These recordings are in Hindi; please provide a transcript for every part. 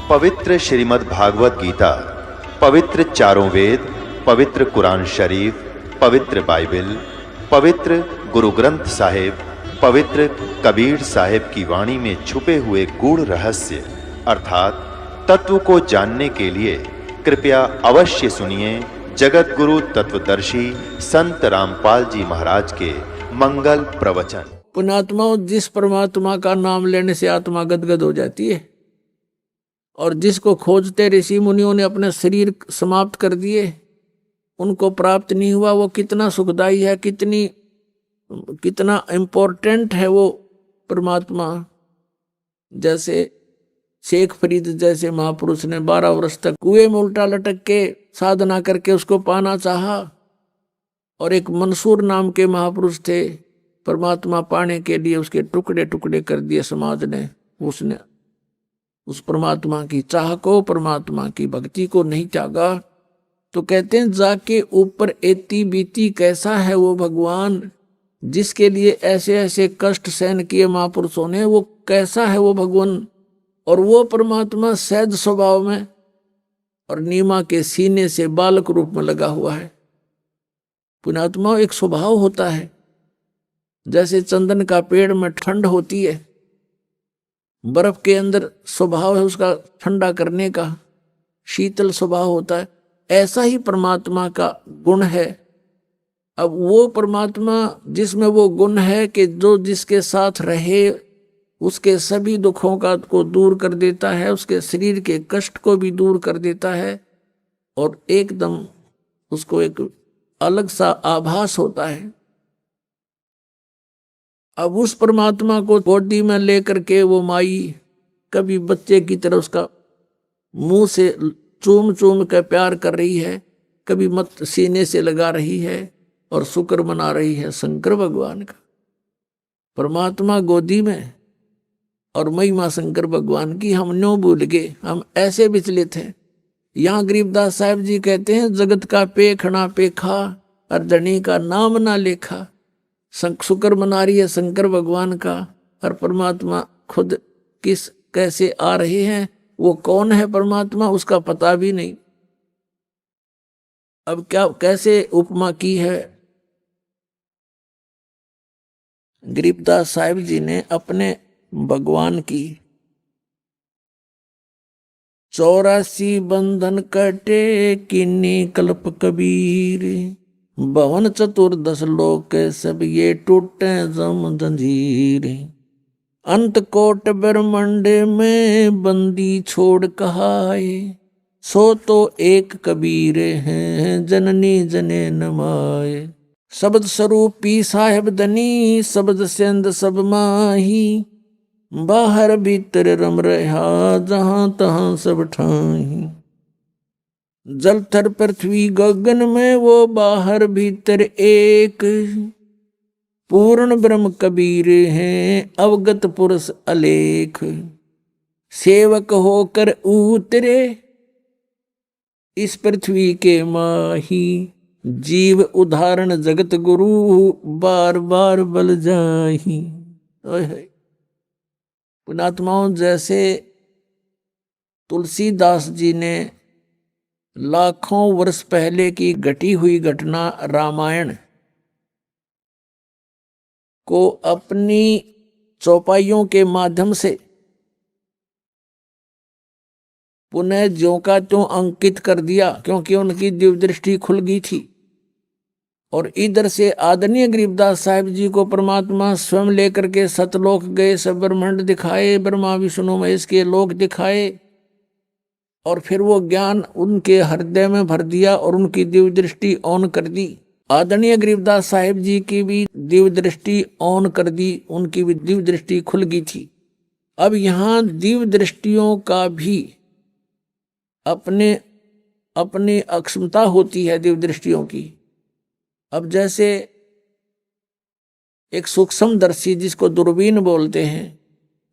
पवित्र श्रीमद् भागवत गीता, पवित्र चारों वेद, पवित्र कुरान शरीफ, पवित्र बाइबल, पवित्र गुरु ग्रंथ साहिब, पवित्र कबीर साहिब की वाणी में छुपे हुए गूढ़ रहस्य अर्थात तत्व को जानने के लिए कृपया अवश्य सुनिए जगत गुरु तत्वदर्शी संत रामपाल जी महाराज के मंगल प्रवचन। पुण्यात्माओं, जिस परमात्मा का नाम लेने से आत्मा गदगद हो जाती है और जिसको खोजते ऋषि मुनियों ने अपने शरीर समाप्त कर दिए, उनको प्राप्त नहीं हुआ, वो कितना सुखदाई है, कितना इम्पोर्टेंट है वो परमात्मा। जैसे शेख फरीद जैसे महापुरुष ने 12 वर्ष तक कुएं में उल्टा लटक के साधना करके उसको पाना चाहा, और एक मंसूर नाम के महापुरुष थे, परमात्मा पाने के लिए उसके टुकड़े टुकड़े कर दिए समाज ने। उसने उस परमात्मा की चाह को, परमात्मा की भक्ति को नहीं त्यागा। तो कहते हैं जाके ऊपर एती बीती कैसा है वो भगवान, जिसके लिए ऐसे ऐसे कष्ट सहन किए महापुरुषों ने, वो कैसा है वो भगवान। और वो परमात्मा सहज स्वभाव में और नीमा के सीने से बालक रूप में लगा हुआ है। पुण्यात्मा, एक स्वभाव होता है, जैसे चंदन का पेड़ में ठंड होती है, बर्फ के अंदर स्वभाव है उसका ठंडा करने का, शीतल स्वभाव होता है, ऐसा ही परमात्मा का गुण है। अब वो परमात्मा जिसमें वो गुण है कि जो जिसके साथ रहे उसके सभी दुखों को दूर कर देता है, उसके शरीर के कष्ट को भी दूर कर देता है, और एकदम उसको एक अलग सा आभास होता है। अब उस परमात्मा को गोदी में लेकर के वो माई कभी बच्चे की तरह उसका मुंह से चूम चूम कर प्यार कर रही है, कभी मत सीने से लगा रही है और शुक्र मना रही है शंकर भगवान का। परमात्मा गोदी में और महिमा शंकर भगवान की हम न्यों भूल गए, हम ऐसे विचलित हैं। यहाँ गरीबदास साहब जी कहते हैं, जगत का पेखना पेखा और धनी का नाम ना लेखा। शुक्र मना रही है शंकर भगवान का, और परमात्मा खुद कैसे आ रहे हैं, वो कौन है परमात्मा उसका पता भी नहीं। अब क्या कैसे उपमा की है गरीबदास साहिब जी ने अपने भगवान की। 84 बंधन कटे किन्नी कल्प कबीर, 52 चतुर्दश लोक सब ये टूटे जम जंजीर। अंत कोट ब्रह्मंड में बंदी छोड़ कहाए, सो तो एक कबीर हैं जननी जने नमाए। शब्द स्वरूपी साहेब धनी, शब्द सेंद सब माही, बाहर भीतर रम रहा जहां तहां सब ठाही। जल थर पृथ्वी गगन में वो बाहर भीतर एक, पूर्ण ब्रह्म कबीर हैं अवगत पुरुष अलेख। सेवक होकर उतरे इस पृथ्वी के माही, जीव उदाहरण जगत गुरु बार बार बल जाही। पुण्यात्माओं, जैसे तुलसीदास जी ने लाखों वर्ष पहले की घटी हुई घटना रामायण को अपनी चौपाइयों के माध्यम से पुनः ज्यों का त्यों अंकित कर दिया, क्योंकि उनकी दिव्य दृष्टि खुल गई थी। और इधर से आदरणीय गरीबदास साहिब जी को परमात्मा स्वयं लेकर के सतलोक गए, सब ब्रह्मांड दिखाए, ब्रह्मा विष्णु महेश के लोक दिखाए, और फिर वो ज्ञान उनके हृदय में भर दिया और उनकी दिव्य दृष्टि ऑन कर दी। आदरणीय गरीबदास साहिब जी की भी दिव्य दृष्टि ऑन कर दी, उनकी भी दिव्य दृष्टि खुल गई थी। अब यहाँ दिव्य दृष्टियों का भी अपनी अक्षमता होती है दिव्य दृष्टियों की। अब जैसे एक सूक्ष्मदर्शी जिसको दूरबीन बोलते हैं,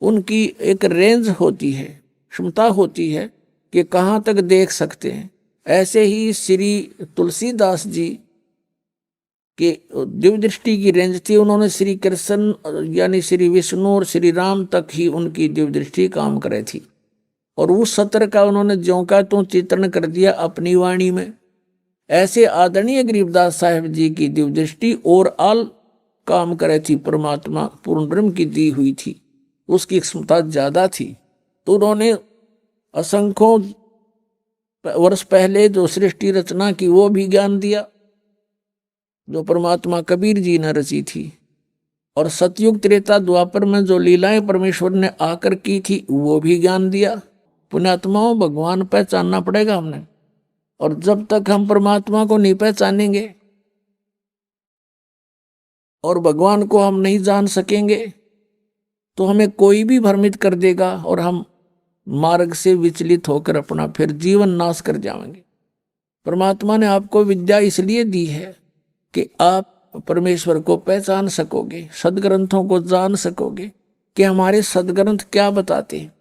उनकी एक रेंज होती है, क्षमता होती है कि कहाँ तक देख सकते हैं। ऐसे ही श्री तुलसीदास जी के दिव्य दृष्टि की रेंज थी, उन्होंने श्री कृष्ण यानी श्री विष्णु और श्री राम तक ही उनकी दिव्य दृष्टि काम करे थी। और उस सत्र का उन्होंने ज्यों का त्यों चित्रण कर दिया अपनी वाणी में। ऐसे आदरणीय गरीबदास साहेब जी की दिव्य दृष्टि और आल काम करे थी, परमात्मा पूर्ण ब्रह्म की दी हुई थी, उसकी क्षमता ज्यादा थी। तो उन्होंने असंख्यों वर्ष पहले जो सृष्टि रचना की वो भी ज्ञान दिया, जो परमात्मा कबीर जी ने रची थी। और सतयुग त्रेता द्वापर में जो लीलाएं परमेश्वर ने आकर की थी वो भी ज्ञान दिया। पुण्यात्माओं, भगवान पहचानना पड़ेगा हमने, और जब तक हम परमात्मा को नहीं पहचानेंगे और भगवान को हम नहीं जान सकेंगे तो हमें कोई भी भ्रमित कर देगा और हम मार्ग से विचलित होकर अपना फिर जीवन नाश कर जाएंगे। परमात्मा ने आपको विद्या इसलिए दी है कि आप परमेश्वर को पहचान सकोगे, सदग्रंथों को जान सकोगे कि हमारे सदग्रंथ क्या बताते हैं,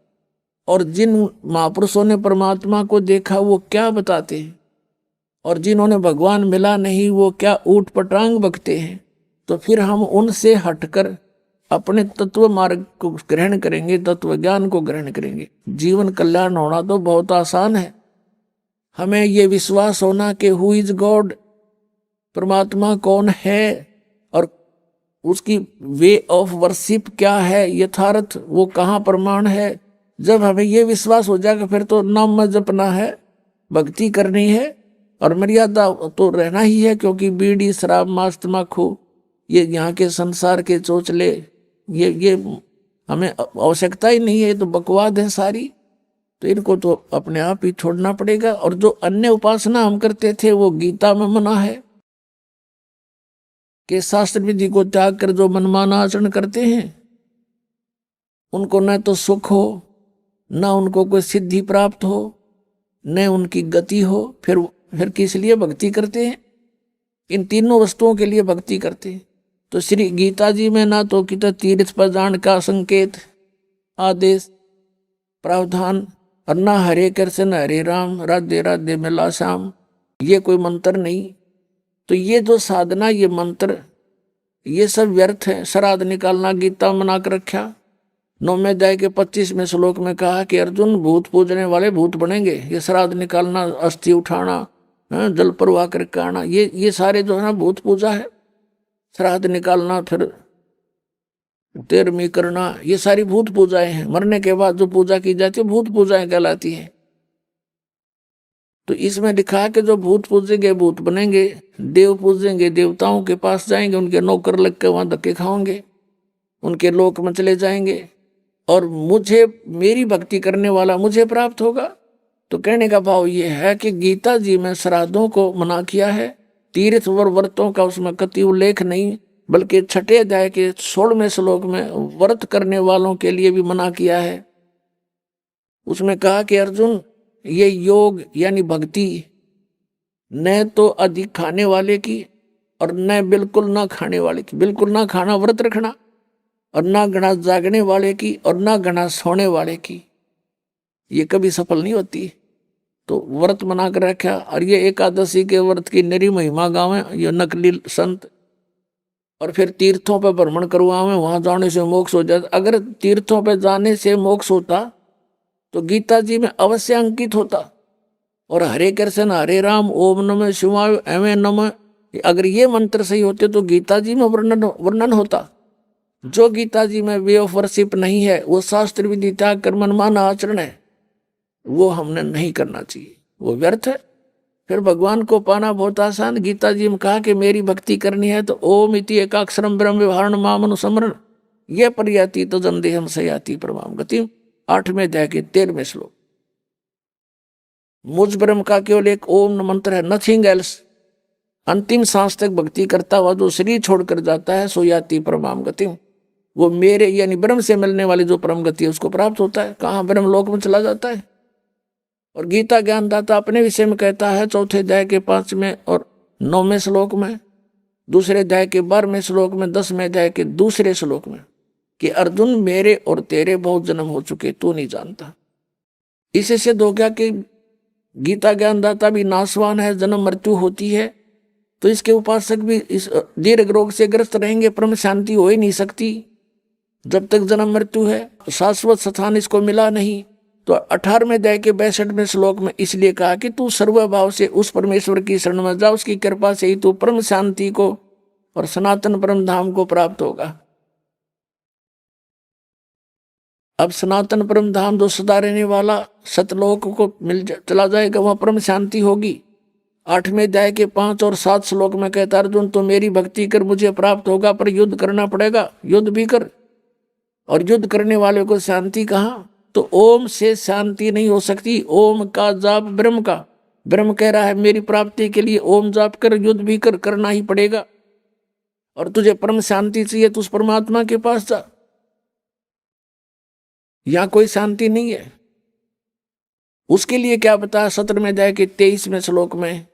और जिन महापुरुषों ने परमात्मा को देखा वो क्या बताते हैं, और जिन्होंने भगवान मिला नहीं वो क्या ऊट पटांग बकते हैं। तो फिर हम उनसे हटकर अपने तत्व मार्ग को ग्रहण करेंगे, तत्व ज्ञान को ग्रहण करेंगे। जीवन कल्याण होना तो बहुत आसान है। हमें ये विश्वास होना कि हु इज गॉड, परमात्मा कौन है और उसकी वे ऑफ वर्शिप क्या है, यथार्थ वो कहाँ प्रमाण है। जब हमें ये विश्वास हो जाएगा फिर तो नाम में जपना है, भक्ति करनी है, और मर्यादा तो रहना ही है, क्योंकि बीड़ी शराब मांस तम्बाकू ये यहाँ के संसार के चोचले ये हमें आवश्यकता ही नहीं है, ये तो बकवाद है सारी। तो इनको तो अपने आप ही छोड़ना पड़ेगा। और जो अन्य उपासना हम करते थे वो गीता में मना है कि शास्त्र विधि को त्याग कर जो मनमाना आचरण करते हैं उनको न तो सुख हो, न उनको कोई सिद्धि प्राप्त हो, न उनकी गति हो। फिर किस लिए भक्ति करते हैं? इन तीनों वस्तुओं के लिए भक्ति करते हैं। तो श्री गीता जी में ना तो कितना तीर्थ पर जान का संकेत, आदेश, प्रावधान, और ना हरे कृष्ण हरे राम राधे राधे मिला श्याम, ये कोई मंत्र नहीं। तो ये जो साधना, ये मंत्र, ये सब व्यर्थ है। श्राद्ध निकालना गीता मना कर रखा। 9वें अध्याय के 25वें श्लोक में कहा कि अर्जुन, भूत पूजने वाले भूत बनेंगे। ये श्राद्ध निकालना, अस्थि उठाना, जल प्रवाह करके आना, ये सारे जो है ना भूत पूजा है। श्राद्ध निकालना, फिर तेरहवीं करना, ये सारी भूत पूजाएं हैं। मरने के बाद जो पूजा की जाती है भूत पूजाएं कहलाती है। तो इसमें लिखा है कि जो भूत पूजेंगे भूत बनेंगे, देव पूजेंगे देवताओं के पास जाएंगे, उनके नौकर लग के वहां धक्के खाओगे, उनके लोक में चले जाएंगे, और मुझे, मेरी भक्ति करने वाला मुझे प्राप्त होगा। तो कहने का भाव ये है कि गीता जी में श्राद्धों को मना किया है, तीर्थ व व्रतों का उसमें कति उल्लेख नहीं, बल्कि 6 अध्याय के 16वें श्लोक में व्रत करने वालों के लिए भी मना किया है। उसमें कहा कि अर्जुन, ये योग यानी भक्ति न तो अधिक खाने वाले की और न बिल्कुल ना खाने वाले की, बिल्कुल ना खाना व्रत रखना, और ना घना जागने वाले की और ना घना सोने वाले की, ये कभी सफल नहीं होती। तो व्रत मना कर रखा। और ये एकादशी के व्रत की नरी महिमा गावे ये नकली संत, और फिर तीर्थों पर भ्रमण करवावे, वहां जाने से मोक्ष हो जाता। अगर तीर्थों पर जाने से मोक्ष होता तो गीता जी में अवश्य अंकित होता। और हरे कृष्ण हरे राम ओम नमः शिवाय एवं नमः, अगर ये मंत्र सही होते तो गीता जी में वर्णन होता। जो गीता जी में वे ऑफ वर्शिप नहीं है, वो शास्त्र विधि त्याग कर मनमाना आचरण है, वो हमने नहीं करना चाहिए, वो व्यर्थ है। फिर भगवान को पाना बहुत आसान। गीता जी में कहा कि मेरी भक्ति करनी है तो ओम इति एकाक्षरम ब्रह्म व्यवहारण माम अनुसमरण ये पर्याति तो जन्देहम सयाति परमाम गति। 8वें अध्याय के 13वें श्लोक। मुझ ब्रह्म का केवल एक ओम मंत्र है, नथिंग एल्स। अंतिम सांस तक भक्ति करता हुआ जो शरीर छोड़कर जाता है सो याति परमाम गति, वो मेरे यानी ब्रह्म से मिलने वाली जो परम गति है उसको प्राप्त होता है। कहाँ? ब्रह्म लोक में चला जाता है। और गीता ज्ञानदाता अपने विषय में कहता है 4थे अध्याय के 5वें और 9वें श्लोक में, 2रे अध्याय के 12वें श्लोक में, 10वें अध्याय के 2रे श्लोक में कि अर्जुन, मेरे और तेरे बहुत जन्म हो चुके, तू नहीं जानता। इसे सिद्ध हो गया कि गीता ज्ञानदाता भी नाशवान है, जन्म मृत्यु होती है। तो इसके उपासक भी इस दीर्घ रोग से ग्रस्त रहेंगे, परम शांति हो ही नहीं सकती जब तक जन्म मृत्यु है, शाश्वत स्थान इसको मिला नहीं। तो 18वें अध्याय के 62वें श्लोक में इसलिए कहा कि तू सर्वभाव से उस परमेश्वर की शरण में जा, उसकी कृपा से ही तू परम शांति को और सनातन परम धाम को प्राप्त होगा। अब सनातन परम धाम जो सदा रहने वाला सतलोक को चला जाएगा, वहां परम शांति होगी। 8वें अध्याय के 5 और 7 श्लोक में कहता अर्जुन तो मेरी भक्ति कर मुझे प्राप्त होगा, पर युद्ध करना पड़ेगा, युद्ध भी कर। और युद्ध करने वाले को शांति कहाँ? तो ओम से शांति नहीं हो सकती, ओम का जाप ब्रह्म का। ब्रह्म कह रहा है मेरी प्राप्ति के लिए ओम जाप कर, युद्ध भी कर, करना ही पड़ेगा। और तुझे परम शांति चाहिए तो उस परमात्मा के पास जा, यहां कोई शांति नहीं है। उसके लिए क्या बताया 17वें अध्याय के 23वें श्लोक में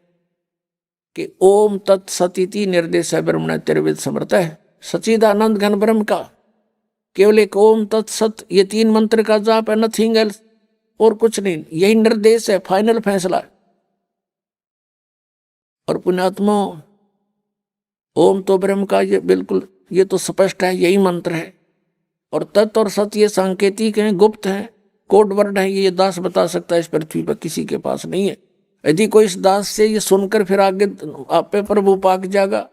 कि ओम तत्सतिति निर्देश ब्रह्मण त्रिविद समर्थ है। सच्चिदानंद घन ब्रह्म का केवल एक ओम तत्सत, ये 3 मंत्र का जाप है, नथिंग एल्स, और कुछ नहीं। यही निर्देश है, फाइनल फैसला। और पुण्यात्मा ओम तो ब्रह्म का, ये बिल्कुल, ये तो स्पष्ट है, यही मंत्र है। और तत् और सत ये सांकेतिक हैं, गुप्त हैं, कोड वर्ड है, ये दास बता सकता है, इस पृथ्वी पर किसी के पास नहीं है। यदि कोई इस दास से ये सुनकर फिर आगे आप पे प्रभु पाक जाएगा,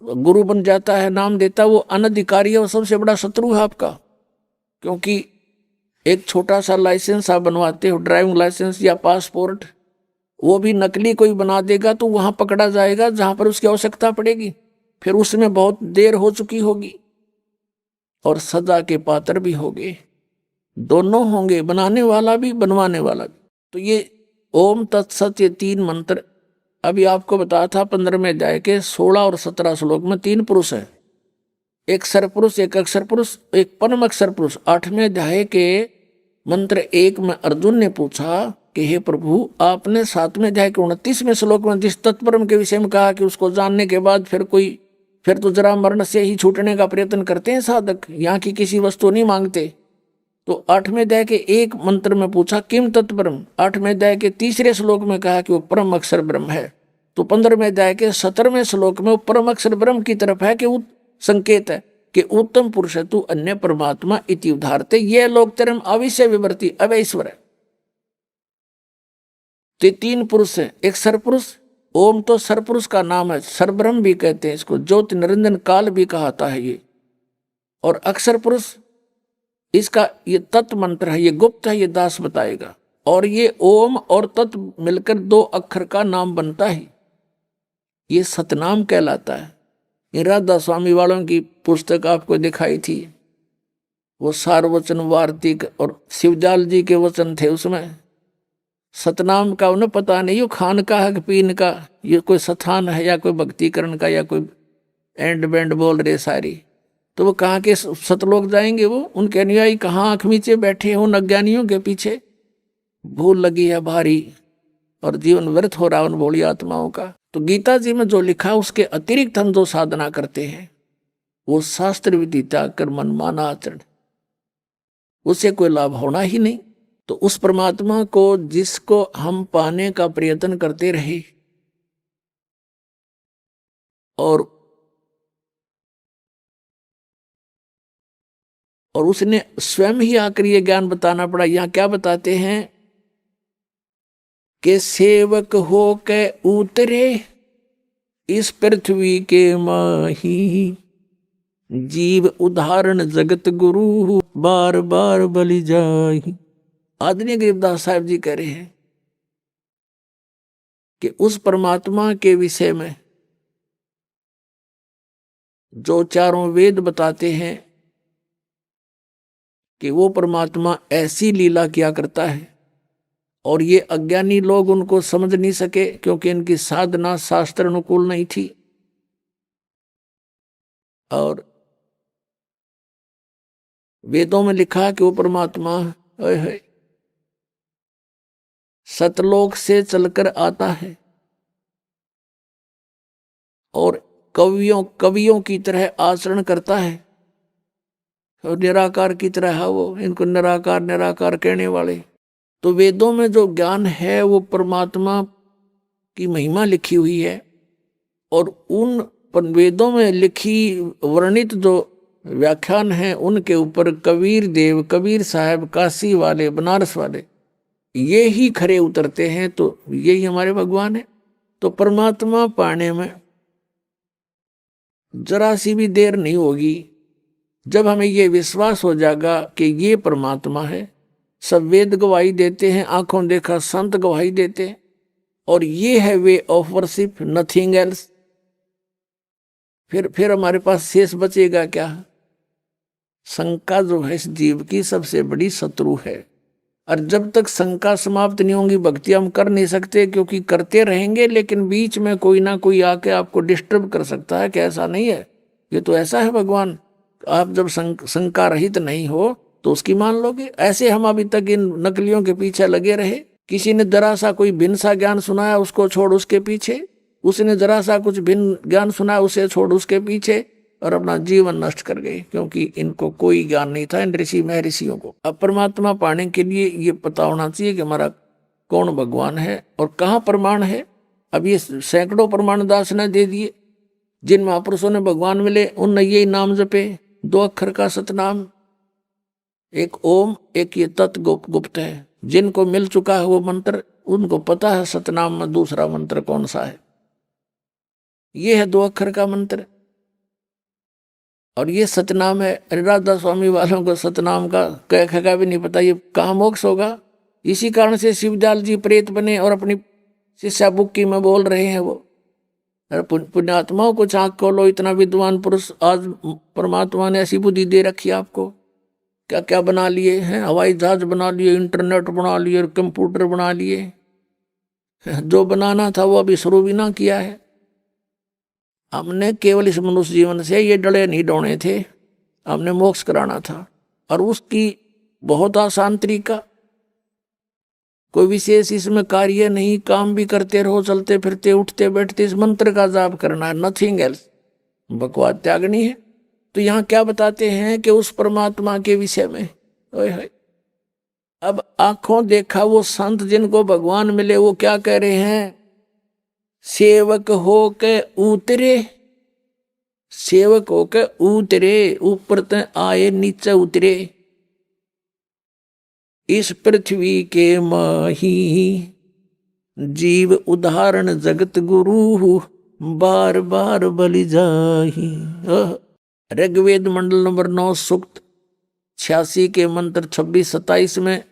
गुरु बन जाता है, नाम देता, वो अनधिकारी है, वो सबसे बड़ा शत्रु है आपका। क्योंकि एक छोटा सा लाइसेंस आप बनवाते हो, ड्राइविंग लाइसेंस या पासपोर्ट, वो भी नकली कोई बना देगा तो वहां पकड़ा जाएगा जहां पर उसकी आवश्यकता पड़ेगी, फिर उसमें बहुत देर हो चुकी होगी और सजा के पात्र भी होंगे, दोनों होंगे, बनाने वाला भी बनवाने वाला भी। तो ये ओम तत्सत, ये 3 मंत्र अभी आपको बताया था 15वें अध्याय के 16 और 17 श्लोक में 3 पुरुष है, एक सरपुरुष, एक अक्षर पुरुष, एक परम अक्षर पुरुष। 8वें अध्याय के मंत्र 1 में अर्जुन ने पूछा कि हे प्रभु, आपने 7वें अध्याय के 29वें श्लोक में जिस तत्परम के विषय में कहा कि उसको जानने के बाद फिर तो जरा मरण से ही छूटने का प्रयत्न करते हैं साधक, यहाँ की किसी वस्तु नहीं मांगते। तो 8वें अध्याय के 1 मंत्र में पूछा किम तत्परम, 8वें अध्याय के 3रे श्लोक में कहा कि वो परम अक्षर ब्रह्म है। तो 15वें अध्याय के 17वें श्लोक में वो परम अक्षर ब्रह्म की तरफ है कि वो संकेत है कि उत्तम पुरुष है तू अन्य परमात्मा इति उदाहरते, ये लोग तरम अविषय विवर्ती अवैश्वर है। तो 3 पुरुष है, एक सरपुरुष, ओम तो सरपुरुष का नाम है, सरब्रह्म भी कहते हैं इसको, ज्योति निरंजन काल भी कहता है ये। और अक्षर पुरुष, इसका ये तत्व मंत्र है, ये गुप्त है, ये दास बताएगा। और ये ओम और तत्व मिलकर 2 अक्षर का नाम बनता है, ये सतनाम कहलाता है। ये राधा स्वामी वालों की पुस्तक आपको दिखाई थी, वो सारवचन वार्तिक और शिवजाल जी के वचन थे, उसमें सतनाम का उन्हें पता नहीं, ये खान का है पीन का, ये कोई स्थान है या कोई भक्तिकरण का या कोई एंड बैंड बोल रहे सारी। तो वो कहाँ के सतलोक जाएंगे, वो उनके अनुयायी कहाँ आँख नीचे बैठे हैं उन अज्ञानियों के पीछे, भूल लगी है भारी और जीवन व्यर्थ हो रहा उन भोली आत्माओं का। तो गीता जी में जो लिखा उसके अतिरिक्त हम जो साधना करते हैं वो शास्त्र विधि त्याग कर मनमाना आचरण, उससे कोई लाभ होना ही नहीं। तो उस परमात्मा को जिसको हम पाने का प्रयत्न करते रहे और उसने स्वयं ही आकर ये ज्ञान बताना पड़ा। यहां क्या बताते हैं कि सेवक हो के उतरे इस पृथ्वी के माही, जीव उदाहरण जगत गुरु बार बार बलि जाहि। आदरणीय गरीबदास साहब जी कह रहे हैं कि उस परमात्मा के विषय में जो 4 वेद बताते हैं कि वो परमात्मा ऐसी लीला किया करता है और ये अज्ञानी लोग उनको समझ नहीं सके क्योंकि इनकी साधना शास्त्र अनुकूल नहीं थी। और वेदों में लिखा कि वो परमात्मा है सतलोक से चलकर आता है और कवियों की तरह आचरण करता है और निराकार की तरह है वो, इनको निराकार निराकार कहने वाले। तो वेदों में जो ज्ञान है वो परमात्मा की महिमा लिखी हुई है और उन वेदों में लिखी वर्णित जो व्याख्यान हैं उनके ऊपर कबीर देव, कबीर साहब, काशी वाले, बनारस वाले, ये ही खरे उतरते हैं, तो यही हमारे भगवान है। तो परमात्मा पाने में जरा सी भी देर नहीं होगी। जब हमें ये विश्वास हो जाएगा कि ये परमात्मा है, सब वेद गवाही देते हैं, आंखों देखा संत गवाही देते हैं, और ये है way of worship, nothing else, फिर हमारे पास शेष बचेगा क्या? शंका जो है इस जीव की सबसे बड़ी शत्रु है, और जब तक शंका समाप्त नहीं होंगी भक्ति हम कर नहीं सकते, क्योंकि करते रहेंगे लेकिन बीच में कोई ना कोई आके आपको डिस्टर्ब कर सकता है कि ऐसा नहीं है, ये तो ऐसा है भगवान। आप जब शंका रहित नहीं हो तो उसकी मान लोगे। ऐसे हम अभी तक इन नकलियों के पीछे लगे रहे। किसी ने जरा सा कोई भिन्न सा ज्ञान सुनाया, उसको छोड़ उसके पीछे, उसने जरा सा कुछ भिन्न ज्ञान सुनाया, उसे छोड़ उसके पीछे, और अपना जीवन नष्ट कर गए, क्योंकि इनको कोई ज्ञान नहीं था इन ऋषि महर्षियों को। अब परमात्मा पाने के लिए ये पता होना चाहिए कि हमारा कौन भगवान है और कहाँ प्रमाण है। अब ये सैकड़ों प्रमाण दास ने दे दिए। जिन महापुरुषों ने भगवान मिले उनने यही नाम जपे, 2 अक्षर का सतनाम, एक ओम, एक ये तत् गुप्त है। जिनको मिल चुका है वो मंत्र, उनको पता है सतनाम में दूसरा मंत्र कौन सा है। ये है 2 अक्षर का मंत्र, और ये सतनाम है। राधा स्वामी वालों को सतनाम का कह का भी नहीं पता, ये कहाँ मोक्ष होगा। इसी कारण से शिवदयाल जी प्रेत बने और अपनी शिष्या बुक्की में बोल रहे हैं वो, पुण्यात्माओं को आँख खोलो, इतना विद्वान पुरुष, आज परमात्मा ने ऐसी बुद्धि दे रखी है आपको, क्या क्या बना लिए हैं, हवाई जहाज बना लिए, इंटरनेट बना लिए, कंप्यूटर बना लिए। जो बनाना था वो अभी शुरू भी ना किया है। हमने केवल इस मनुष्य जीवन से ये डले नहीं डोने थे, हमने मोक्ष कराना था, और उसकी बहुत आसान तरीका, कोई विशेष इसमें कार्य नहीं, काम भी करते रहो, चलते फिरते उठते बैठते इस मंत्र का जाप करना है, नथिंग एल्स। बकवास त्यागनी है। तो यहाँ क्या बताते हैं कि उस परमात्मा के विषय में, ओए अब आंखों देखा वो संत जिनको भगवान मिले वो क्या कह रहे हैं, सेवक हो के उतरे, सेवक हो के उतरे, ऊपर ते आए नीचे उतरे, इस पृथ्वी के माही जीव उदाहरण जगत गुरु, बार बार बलि जाही। ऋग्वेद मंडल नंबर 9 सूक्त 86 के मंत्र 26-27 में,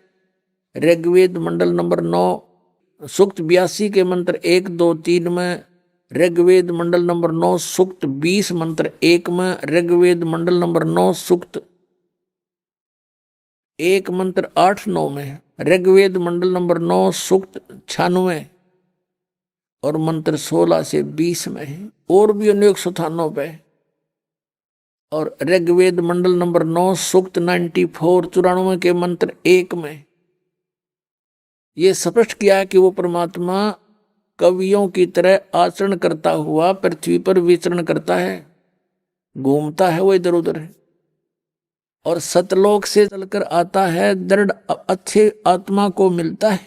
ऋग्वेद मंडल नंबर 9 सूक्त 82 के मंत्र 1, 2, 3 में, ऋग्वेद मंडल नंबर 9 सूक्त 20 मंत्र 1 में, ऋग्वेद मंडल नंबर 9 सूक्त 1 मंत्र 8, 9 में, ऋग्वेद मंडल नंबर 9 सूक्त 96 और मंत्र 16 से 20 में है, और भी अनेक स्थानों पे। और ऋग्वेद मंडल नंबर 9 सूक्त 94 के मंत्र 1 में ये स्पष्ट किया कि वो परमात्मा कवियों की तरह आचरण करता हुआ पृथ्वी पर विचरण करता है, घूमता है वो इधर उधर है, और सतलोक से चलकर आता है, दृढ़ अच्छे आत्मा को मिलता है,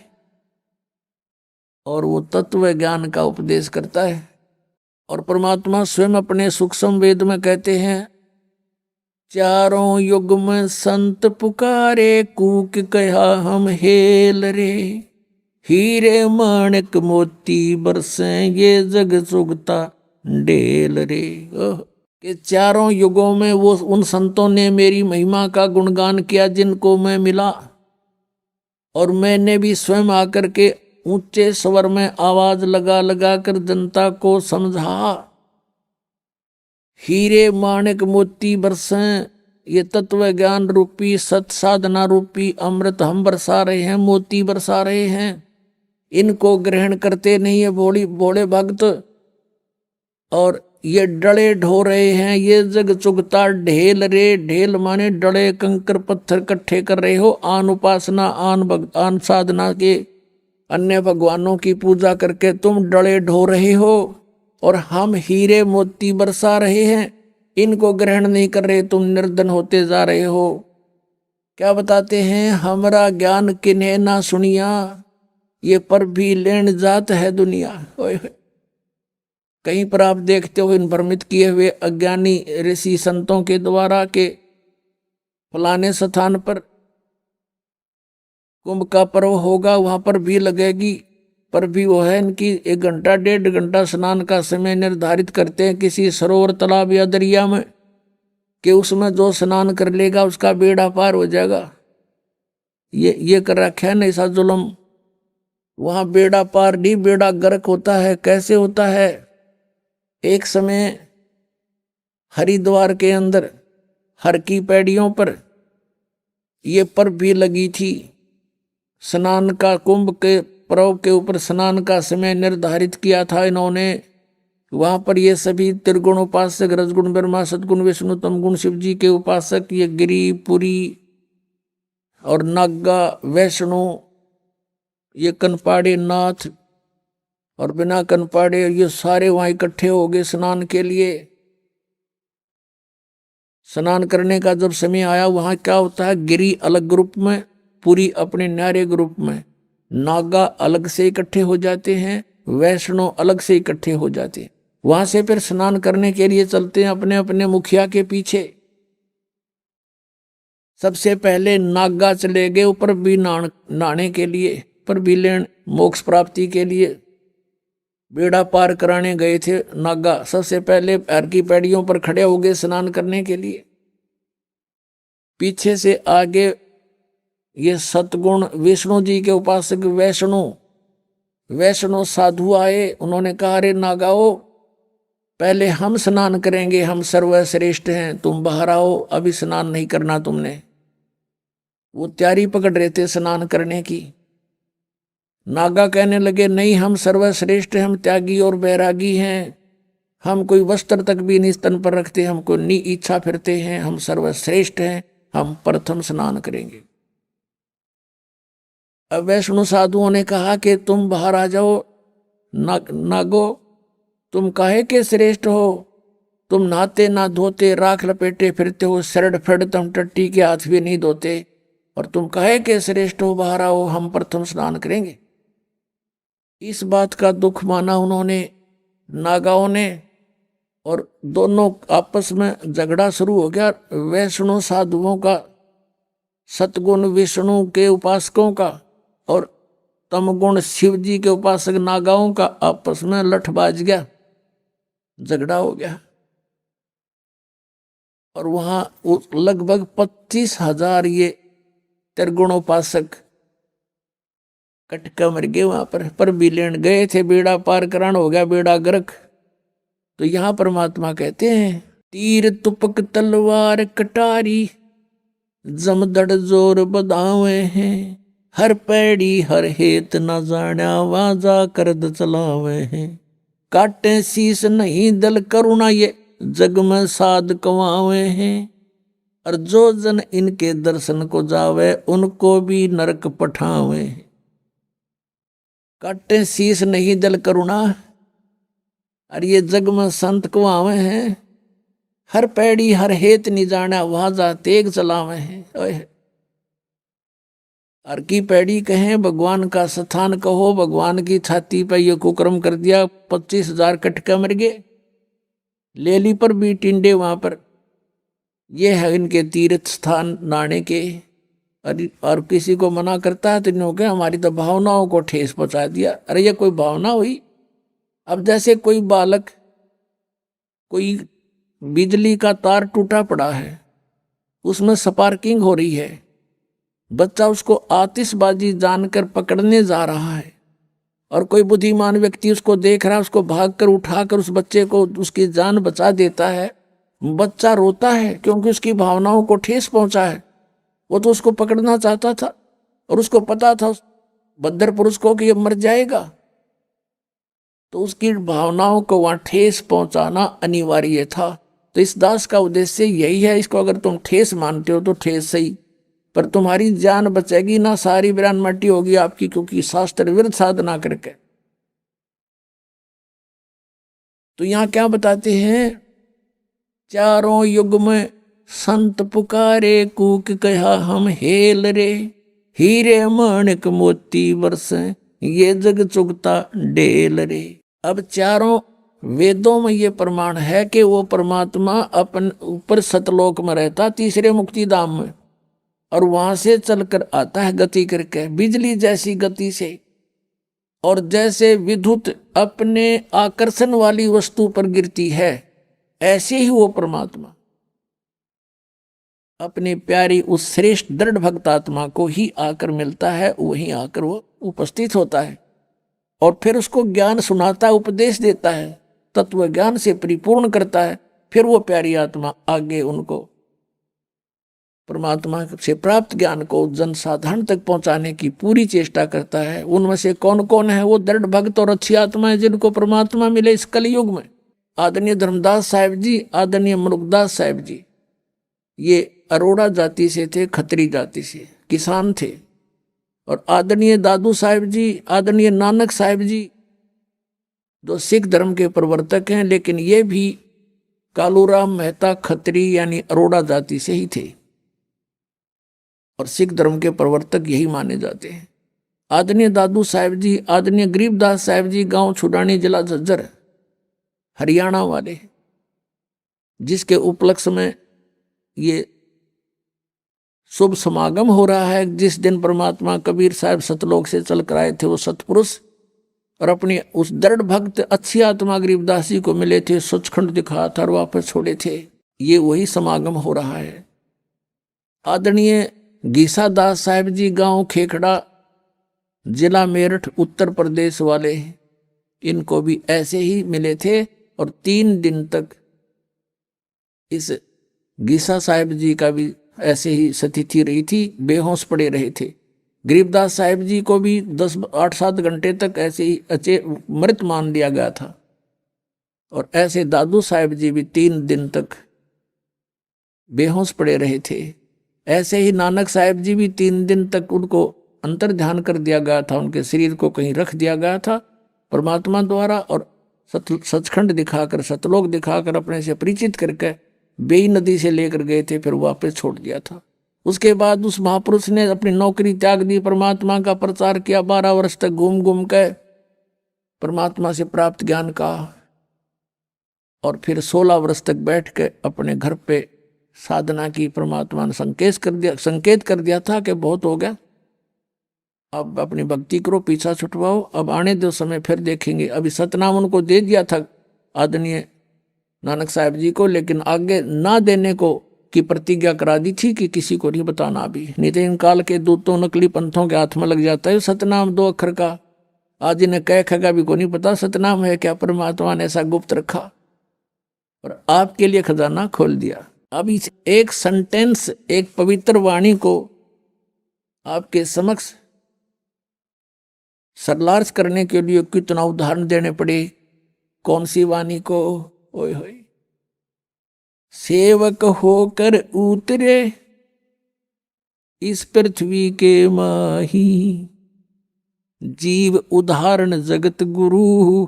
और वो तत्व ज्ञान का उपदेश करता है। और परमात्मा स्वयं अपने सूक्ष्म वेद में कहते हैं, चारों युग में संत पुकारे, कूक कहा हम हेल रे, हीरे माणिक मोती बरसे, ये जग सुगता ढेल रे। कि चारों युगों में वो उन संतों ने मेरी महिमा का गुणगान किया जिनको मैं मिला, और मैंने भी स्वयं आकर के ऊंचे स्वर में आवाज लगा लगा कर जनता को समझा। हीरे माणिक मोती बरसें, ये तत्व ज्ञान रूपी सत साधना रूपी अमृत हम बरसा रहे हैं, मोती बरसा रहे हैं। इनको ग्रहण करते नहीं है भोले भक्त, और ये डले ढो रहे हैं, ये जग चुगता ढेल रे। ढेल माने डले कंकर पत्थर इकट्ठे कर रहे हो, आन उपासना आन साधना के अन्य भगवानों की पूजा करके तुम डले ढो रहे हो, और हम हीरे मोती बरसा रहे हैं, इनको ग्रहण नहीं कर रहे, तुम निर्धन होते जा रहे हो। क्या बताते हैं, हमारा ज्ञान किन्हें ना सुनिया, ये पर भी लेन जात है दुनिया। कहीं पर आप देखते हो इन भ्रमित किए हुए अज्ञानी ऋषि संतों के द्वारा के फलाने स्थान पर कुंभ का पर्व होगा, वहां पर भी लगेगी, पर भी वो है इनकी 1 घंटा 1.5 घंटा स्नान का समय निर्धारित करते हैं किसी सरोवर तालाब या दरिया में, कि उसमें जो स्नान कर लेगा उसका बेड़ा पार हो जाएगा। ये कर रखा है ना ऐसा जुल्म। वहां बेड़ा पार नहीं, बेड़ा गर्क होता है। कैसे होता है? एक समय हरिद्वार के अंदर हर की पैड़ियों पर ये पर्व भी लगी थी। स्नान का, कुंभ के पर्व के ऊपर स्नान का समय निर्धारित किया था इन्होंने। वहां पर ये सभी त्रिगुण उपासक, रजगुण ब्रह्मा, सदगुण विष्णु, तमगुण शिव जी के उपासक, ये गिरी, पुरी और नागा, वैष्णो, ये कनपाड़े नाथ और बिना कनपाड़े, ये सारे वहां इकट्ठे हो गए स्नान के लिए। स्नान करने का जब समय आया, वहां क्या होता है, गिरी अलग ग्रुप में, पुरी अपने न्यारे ग्रुप में, नागा अलग से इकट्ठे हो जाते हैं, वैष्णो अलग से इकट्ठे हो जाते हैं। वहां से फिर स्नान करने के लिए चलते हैं अपने अपने मुखिया के पीछे। सबसे पहले नागा चले गए ऊपर भी नहाने के लिए, पर भी लेन मोक्ष प्राप्ति के लिए बेड़ा पार कराने गए थे नागा। सबसे पहले पैर की पैड़ियों पर खड़े हो गए स्नान करने के लिए। पीछे से आगे ये सतगुण विष्णु जी के उपासक वैष्णो साधु आए। उन्होंने कहा, अरे नागाओ, पहले हम स्नान करेंगे, हम सर्वश्रेष्ठ हैं, तुम बाहर आओ, अभी स्नान नहीं करना तुमने। वो तैयारी पकड़ रहे थे स्नान करने की। नागा कहने लगे, नहीं, हम सर्वश्रेष्ठ, हम त्यागी और बैरागी हैं, हम कोई वस्त्र तक भी नहीं तन पर रखते, हमको नी इच्छा फिरते हैं, हम सर्वश्रेष्ठ हैं, हम प्रथम स्नान करेंगे। अब वैष्णु साधुओं ने कहा कि तुम बाहर आ जाओ। नागो, तुम काहे के श्रेष्ठ हो? तुम नहाते ना धोते, राख लपेटे फिरते हो, सरड फड़ तुम टट्टी के हाथ भी नहीं धोते, और तुम काहे के श्रेष्ठ हो? बाहर आओ, हम प्रथम स्नान करेंगे। इस बात का दुख माना उन्होंने, नागाओं ने, और दोनों आपस में झगड़ा शुरू हो गया। वैष्णो साधुओं का, सतगुण विष्णु के उपासकों का, और तमगुण शिव जी के उपासक नागाओं का आपस में लठ बाज गया, झगड़ा हो गया। और वहां लगभग 25,000 ये त्रिगुणोपासक कटका मर गए वहां पर भी लेन गए थे। बेड़ा पार करान हो गया, बेड़ा गर्क। तो यहां परमात्मा कहते हैं, तीर तुपक तलवार कटारी, जमदड़ जोर बदावे हैं, हर पैड़ी हर हेत न जाना, वाजा करद चलावे हैं, काटे शीस नहीं दल करुणा, ये जग में साध कमावे हैं, और जो जन इनके दर्शन को जावे, उनको भी नरक पठावे हैं। काटे शीस नहीं दल करुणा, और ये जग में संत कमावे हैं, हर पैड़ी हर हेत नहीं जाना, वाजा तेग चलावे हैं। हर की पैड़ी कहें, भगवान का स्थान कहो, भगवान की छाती पर ये कुकर्म कर दिया, 25,000 कटका मर गए। लेली पर भी टिंडे वहां पर, ये है इनके तीर्थ स्थान नहाने के। और किसी को मना करता है तो इन्होंने कहा, हमारी तो भावनाओं को ठेस पहुंचा दिया। अरे ये कोई भावना हुई? अब जैसे कोई बालक, कोई बिजली का तार टूटा पड़ा है, उसमें स्पार्किंग हो रही है, बच्चा उसको आतिशबाजी जानकर पकड़ने जा रहा है, और कोई बुद्धिमान व्यक्ति उसको देख रहा है, उसको भागकर उठाकर उस बच्चे को, उसकी जान बचा देता है। बच्चा रोता है क्योंकि उसकी भावनाओं को ठेस पहुंचा है। वो तो उसको पकड़ना चाहता था, और उसको पता था बद्दर पुरुष को कि ये मर जाएगा, तो उसकी भावनाओं को वहां ठेस पहुंचाना अनिवार्य था। तो इस दास का उद्देश्य यही है, इसको अगर तुम ठेस मानते हो तो ठेस सही, पर तुम्हारी जान बचेगी ना, सारी बिरान मट्टी होगी आपकी, क्योंकि शास्त्र विरुद्ध साधना करके। तो यहां क्या बताते हैं, चारों युग में संत पुकारे, कूक कहा हम हेल रे, हीरे माणिक मोती बरसे, ये जग चुगता डेल रे। अब चारों वेदों में ये प्रमाण है कि वो परमात्मा अपन ऊपर सतलोक में रहता, तीसरे मुक्ति धाम में, और वहां से चलकर आता है गति करके बिजली जैसी गति से। और जैसे विद्युत अपने आकर्षण वाली वस्तु पर गिरती है, ऐसे ही वो परमात्मा अपनी प्यारी उस श्रेष्ठ दृढ़ भक्तात्मा को ही आकर मिलता है, वहीं आकर वो उपस्थित होता है और फिर उसको ज्ञान सुनाता है, उपदेश देता है, तत्व ज्ञान से परिपूर्ण करता है। फिर वो प्यारी आत्मा आगे उनको परमात्मा से प्राप्त ज्ञान को जनसाधारण तक पहुंचाने की पूरी चेष्टा करता है। उनमें से कौन कौन है वो दृढ़ भक्त और अच्छी आत्माएं जिनको परमात्मा मिले इस कलयुग में? आदरणीय धर्मदास साहिब जी, आदरणीय मुल्कदास साहिब जी, ये अरोड़ा जाति से थे, खत्री जाति से, किसान थे। और आदरणीय दादू साहिब जी, आदरणीय नानक साहिब जी, जो सिख धर्म के प्रवर्तक हैं, लेकिन ये भी कालूराम मेहता खत्री यानी अरोड़ा जाति से ही थे और सिख धर्म के प्रवर्तक यही माने जाते हैं। आदरणीय दादू साहिब जी, आदरणीय गरीबदास साहिब जी, गांव छुडानी, जिला झज्जर, हरियाणा वाले, जिसके उपलक्ष्य में ये शुभ समागम हो रहा है। जिस दिन परमात्मा कबीर साहब सतलोक से चल कर आए थे, वो सतपुरुष, और अपनी उस दृढ़ भक्त अच्छी आत्मा गरीबदास जी को मिले थे, सचखंड दिखा था और वापस छोड़े थे। ये वही समागम हो रहा है। आदरणीय गीसा दास साहिब जी, गांव खेखड़ा, जिला मेरठ, उत्तर प्रदेश वाले, इनको भी ऐसे ही मिले थे और 3 दिन तक इस गीसा साहिब जी का भी ऐसे ही स्थिति रही थी, बेहोश पड़े रहे थे। गरीबदास साहिब जी को भी 8-7 घंटे तक ऐसे ही मृत मान लिया गया था। और ऐसे दादू साहिब जी भी 3 दिन तक बेहोश पड़े रहे थे। ऐसे ही नानक साहिब जी भी 3 दिन तक उनको अंतर ध्यान कर दिया गया था, उनके शरीर को कहीं रख दिया गया था परमात्मा द्वारा, और सचखंड दिखाकर, सतलोक दिखाकर अपने से परिचित करके बेई नदी से लेकर गए थे, फिर वापस छोड़ दिया था। उसके बाद उस महापुरुष ने अपनी नौकरी त्याग दी, परमात्मा का प्रचार किया, 12 वर्ष तक घूम घूम के परमात्मा से प्राप्त ज्ञान का, और फिर 16 वर्ष तक बैठ के अपने घर पे साधना की। परमात्मा ने संकेत कर दिया था कि बहुत हो गया, अब अपनी भक्ति करो, पीछा छुटवाओ, अब आने दो समय, फिर देखेंगे। अभी सतनाम उनको दे दिया था आदरणीय नानक साहिब जी को, लेकिन आगे ना देने को की प्रतिज्ञा करा दी थी कि किसी को नहीं बताना अभी, नहीं तो इन काल के दूतों नकली पंथों के हाथ में लग जाता है सतनाम 2 अक्षर का। आज इन्हें कह खगा भी को नहीं पता सतनाम है क्या, परमात्मा ने ऐसा गुप्त रखा और आपके लिए खजाना खोल दिया। अब इस एक सेंटेंस, एक पवित्र वाणी को आपके समक्ष सरलार्ज करने के लिए कितना उदाहरण देने पड़े। कौन सी वाणी को? ओए होए, सेवक होकर उतरे इस पृथ्वी के माही, जीव उदाहरण जगत गुरु,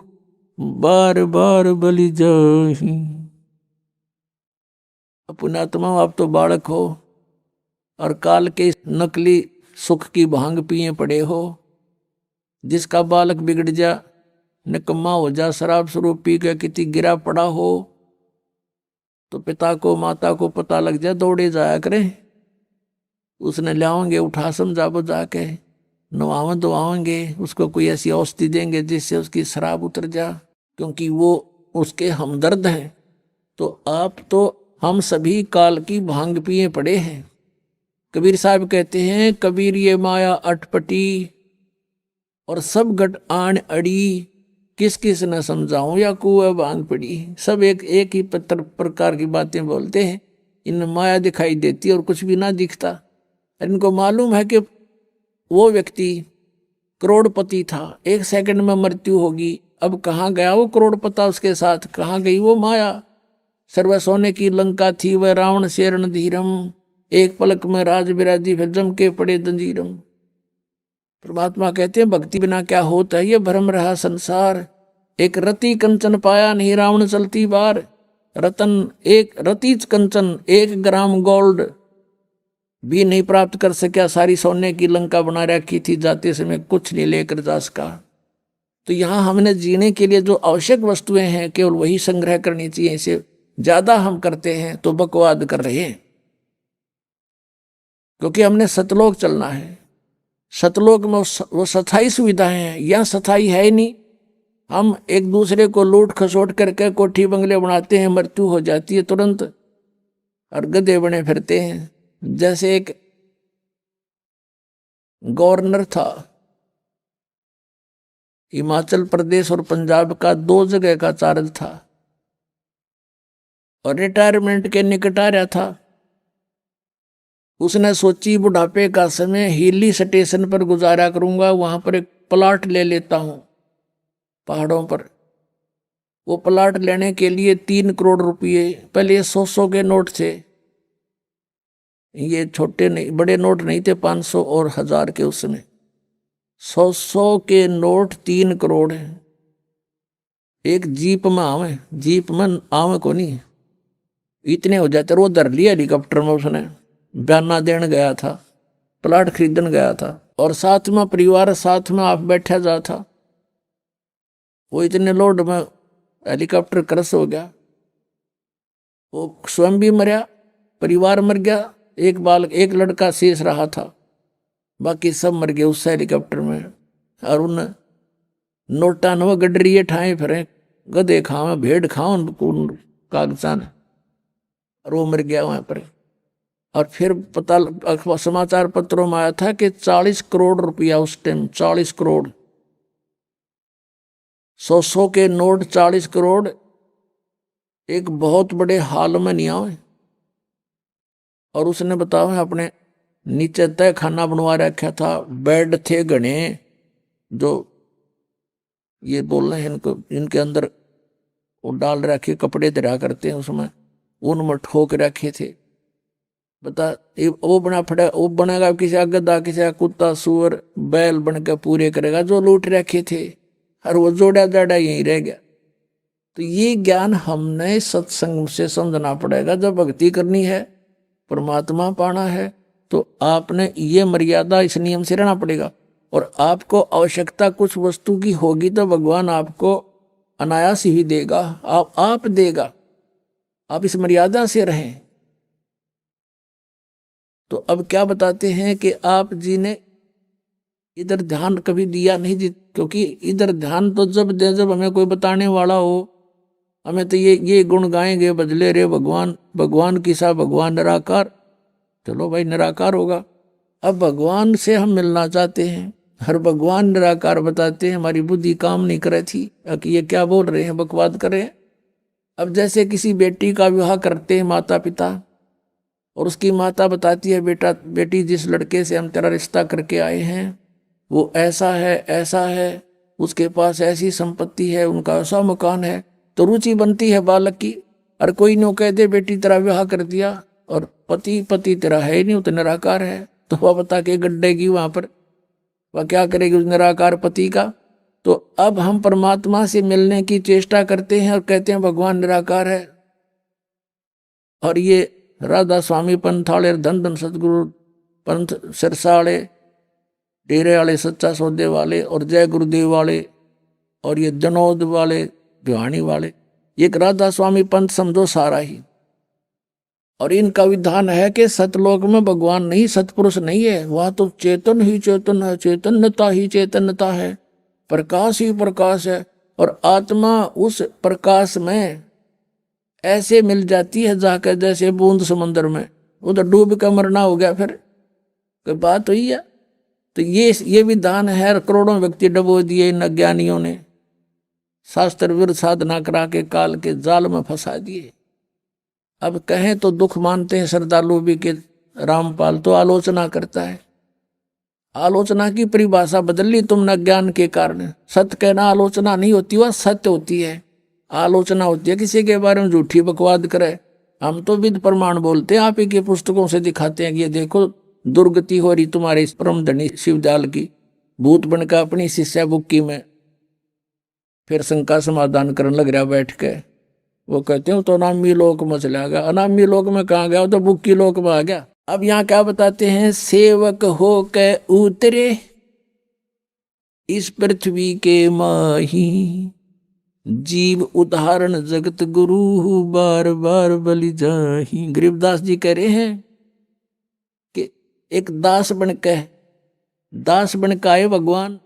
बार बार बलि जाही। पुण्यात्मा, आप तो बालक हो और काल के नकली सुख की भांग पिए पड़े हो। जिसका बालक बिगड़ जा, निकम्मा हो जा, शराब स्वरूप पी के किसी गिरा पड़ा हो, तो पिता को माता को पता लग जाए, दौड़े जाया करे, उसने लाओगे, उठा समझा बुझा के नवावन दुआएंगे, उसको कोई ऐसी औषधि देंगे जिससे उसकी शराब उतर जा, क्योंकि वो उसके हमदर्द हैं। तो आप तो हम सभी काल की भांग पिए पड़े हैं। कबीर साहब कहते हैं, कबीर ये माया अटपटी और सब घट आन अड़ी, किस किस न समझाऊं या कुएं भांग पड़ी। सब एक ही प्रकार की बातें बोलते हैं, इनमें माया दिखाई देती और कुछ भी ना दिखता। इनको मालूम है कि वो व्यक्ति करोड़पति था, 1 सेकंड में मृत्यु होगी। अब कहाँ गया वो करोड़पता, उसके साथ कहाँ गई वो माया। सर्व सोने की लंका थी वह रावण से रणधीरम, एक पलक में राज बिराजी फिर जम के पड़े जंजीरम। परमात्मा कहते हैं, भक्ति बिना क्या होता है, ये भ्रम रहा संसार। एक रति कंचन पाया नहीं रावण चलती बार, रतन एक रति कंचन 1 ग्राम गोल्ड भी नहीं प्राप्त कर सका। सारी सोने की लंका बना रखी थी, जाते समय कुछ नहीं लेकर जा सका। तो यहाँ हमने जीने के लिए जो आवश्यक वस्तुएं हैं केवल वही संग्रह करनी चाहिए। इसे ज्यादा हम करते हैं तो बकवाद कर रहे हैं, क्योंकि हमने सतलोक चलना है। सतलोक में वो स्थायी सुविधाएं हैं, यहाँ स्थायी है ही नहीं। हम एक दूसरे को लूट खसोट करके कोठी बंगले बनाते हैं, मृत्यु हो जाती है तुरंत, और गधे बने फिरते हैं। जैसे एक गवर्नर था हिमाचल प्रदेश और पंजाब का, 2 जगह का चार्ज था, और रिटायरमेंट के निकट आ रहा था। उसने सोची बुढ़ापे का समय हिली स्टेशन पर गुजारा करूंगा, वहां पर एक प्लाट ले लेता हूं पहाड़ों पर। वो प्लाट लेने के लिए 3 करोड़ रुपये, पहले 100 के नोट थे, ये छोटे नहीं बड़े नोट नहीं थे, 500 और 1000 के उस समय। 100 के नोट 3 करोड़ है। एक जीप में आवे, जीप में आवे को नहीं, इतने हो जाते। वो धर लिया हेलीकॉप्टर में, उसने बयाना देने गया था, प्लाट खरीदने गया था, और साथ में परिवार साथ में आप बैठा जा था। वो इतने लोड में हेलीकॉप्टर क्रश हो गया, वो स्वयं भी मरा, परिवार मर गया, एक लड़का शेष रहा था, बाकी सब मर गए उस हेलीकॉप्टर में। और उन नोटा न गडरिए ठाए फिरे, गधे खावे भेड़ खाओ कागजान, और वो मर गया वहां पर। और फिर पता समाचार पत्रों में आया था कि 40 करोड़ रुपया उस टाइम, 40 करोड़, 100 के नोट 40 करोड़ एक बहुत बड़े हाल में नहीं आए। और उसने बताओ अपने नीचे तय खाना बनवा रखा था, बेड थे घने, जो ये बोल रहे हैं इनको, इनके अंदर वो डाल रखे कपड़े दरा करते हैं उसमें, उनमें ठोक रखे थे। बता वो बनेगा किसी गधा, किसी कुत्ता सुअर बैल बन के पूरे करेगा जो लूट रखे थे, और वो जोड़ा जाड़ा यहीं रह गया। तो ये ज्ञान हमने सत्संग से समझना पड़ेगा। जब भक्ति करनी है, परमात्मा पाना है, तो आपने ये मर्यादा, इस नियम से रहना पड़ेगा। और आपको आवश्यकता कुछ वस्तु की होगी तो भगवान आपको अनायास ही देगा, आप देगा। आप इस मर्यादा से रहें। तो अब क्या बताते हैं कि आप जी ने इधर ध्यान कभी दिया नहीं जी, क्योंकि इधर ध्यान तो जब दे जब हमें कोई बताने वाला हो। हमें तो ये गुण गाएंगे, बजले रे भगवान, भगवान की सा भगवान निराकार। चलो भाई निराकार होगा। अब भगवान से हम मिलना चाहते हैं, हर भगवान निराकार बताते हैं, हमारी बुद्धि काम नहीं करे थी कि ये क्या बोल रहे हैं, बकवाद कर रहे हैं। अब जैसे किसी बेटी का विवाह करते हैं माता पिता, और उसकी माता बताती है, बेटा बेटी जिस लड़के से हम तेरा रिश्ता करके आए हैं वो ऐसा है, उसके पास ऐसी संपत्ति है, उनका ऐसा मकान है। तो रुचि बनती है बालक की। और कोई नो कह दे बेटी तेरा विवाह कर दिया और पति तेरा है ही नहीं, वो तो निराकार है, तो वह बता के गड्ढेगी वहां पर, वह क्या करेगी उस निराकार पति का। तो अब हम परमात्मा से मिलने की चेष्टा करते हैं और कहते हैं भगवान निराकार है। और ये राधा स्वामी पंथ वाले, धन धन सतगुरु पंथ सिरसा वाले, डेरे वाले, सच्चा सौदे वाले, और जय गुरुदेव वाले, और ये जनोद वाले, भिवानी वाले, ये राधा स्वामी पंथ समझो सारा ही। और इनका विधान है कि सतलोक में भगवान नहीं, सतपुरुष नहीं है, वह तो चेतन ही चेतन है, चैतन्यता ही चैतन्यता है, प्रकाश ही प्रकाश है। और आत्मा उस प्रकाश में ऐसे मिल जाती है जाकर जैसे बूंद समंदर में, उधर डूब कर मरना हो गया, फिर कोई बात हुई है। तो ये विधान है, करोड़ों व्यक्ति डबो दिए इन अज्ञानियों ने, शास्त्र विरुद्ध साधना करा के काल के जाल में फंसा दिए। अब कहें तो दुख मानते हैं श्रद्धालु भी कि रामपाल तो आलोचना करता है। आलोचना की परिभाषा बदल ली तुमने अज्ञान के कारण। सत्य कहना आलोचना नहीं होती, वह सत्य होती है। आलोचना होती है किसी के बारे में झूठी बकवाद करे। हम तो विद प्रमाण बोलते हैं, आप ही की पुस्तकों से दिखाते हैं कि ये देखो दुर्गति हो रही तुम्हारे इस परम धनी शिवजाल की, भूत बनकर अपनी शिष्या बुक्की में फिर शंका समाधान करने लग रहा बैठ के। वो कहते हैं तो अनामी लोक में चला गया। अनामी लोक में कहाँ गया, तो बुक्की लोक में आ गया। अब यहाँ क्या बताते हैं, सेवक हो के उतरे इस पृथ्वी के माही, जीव उदाहरण जगत गुरु, बार बार बलि जाही। गरीबदास जी कह रहे हैं कि एक दास बनकर आए भगवान,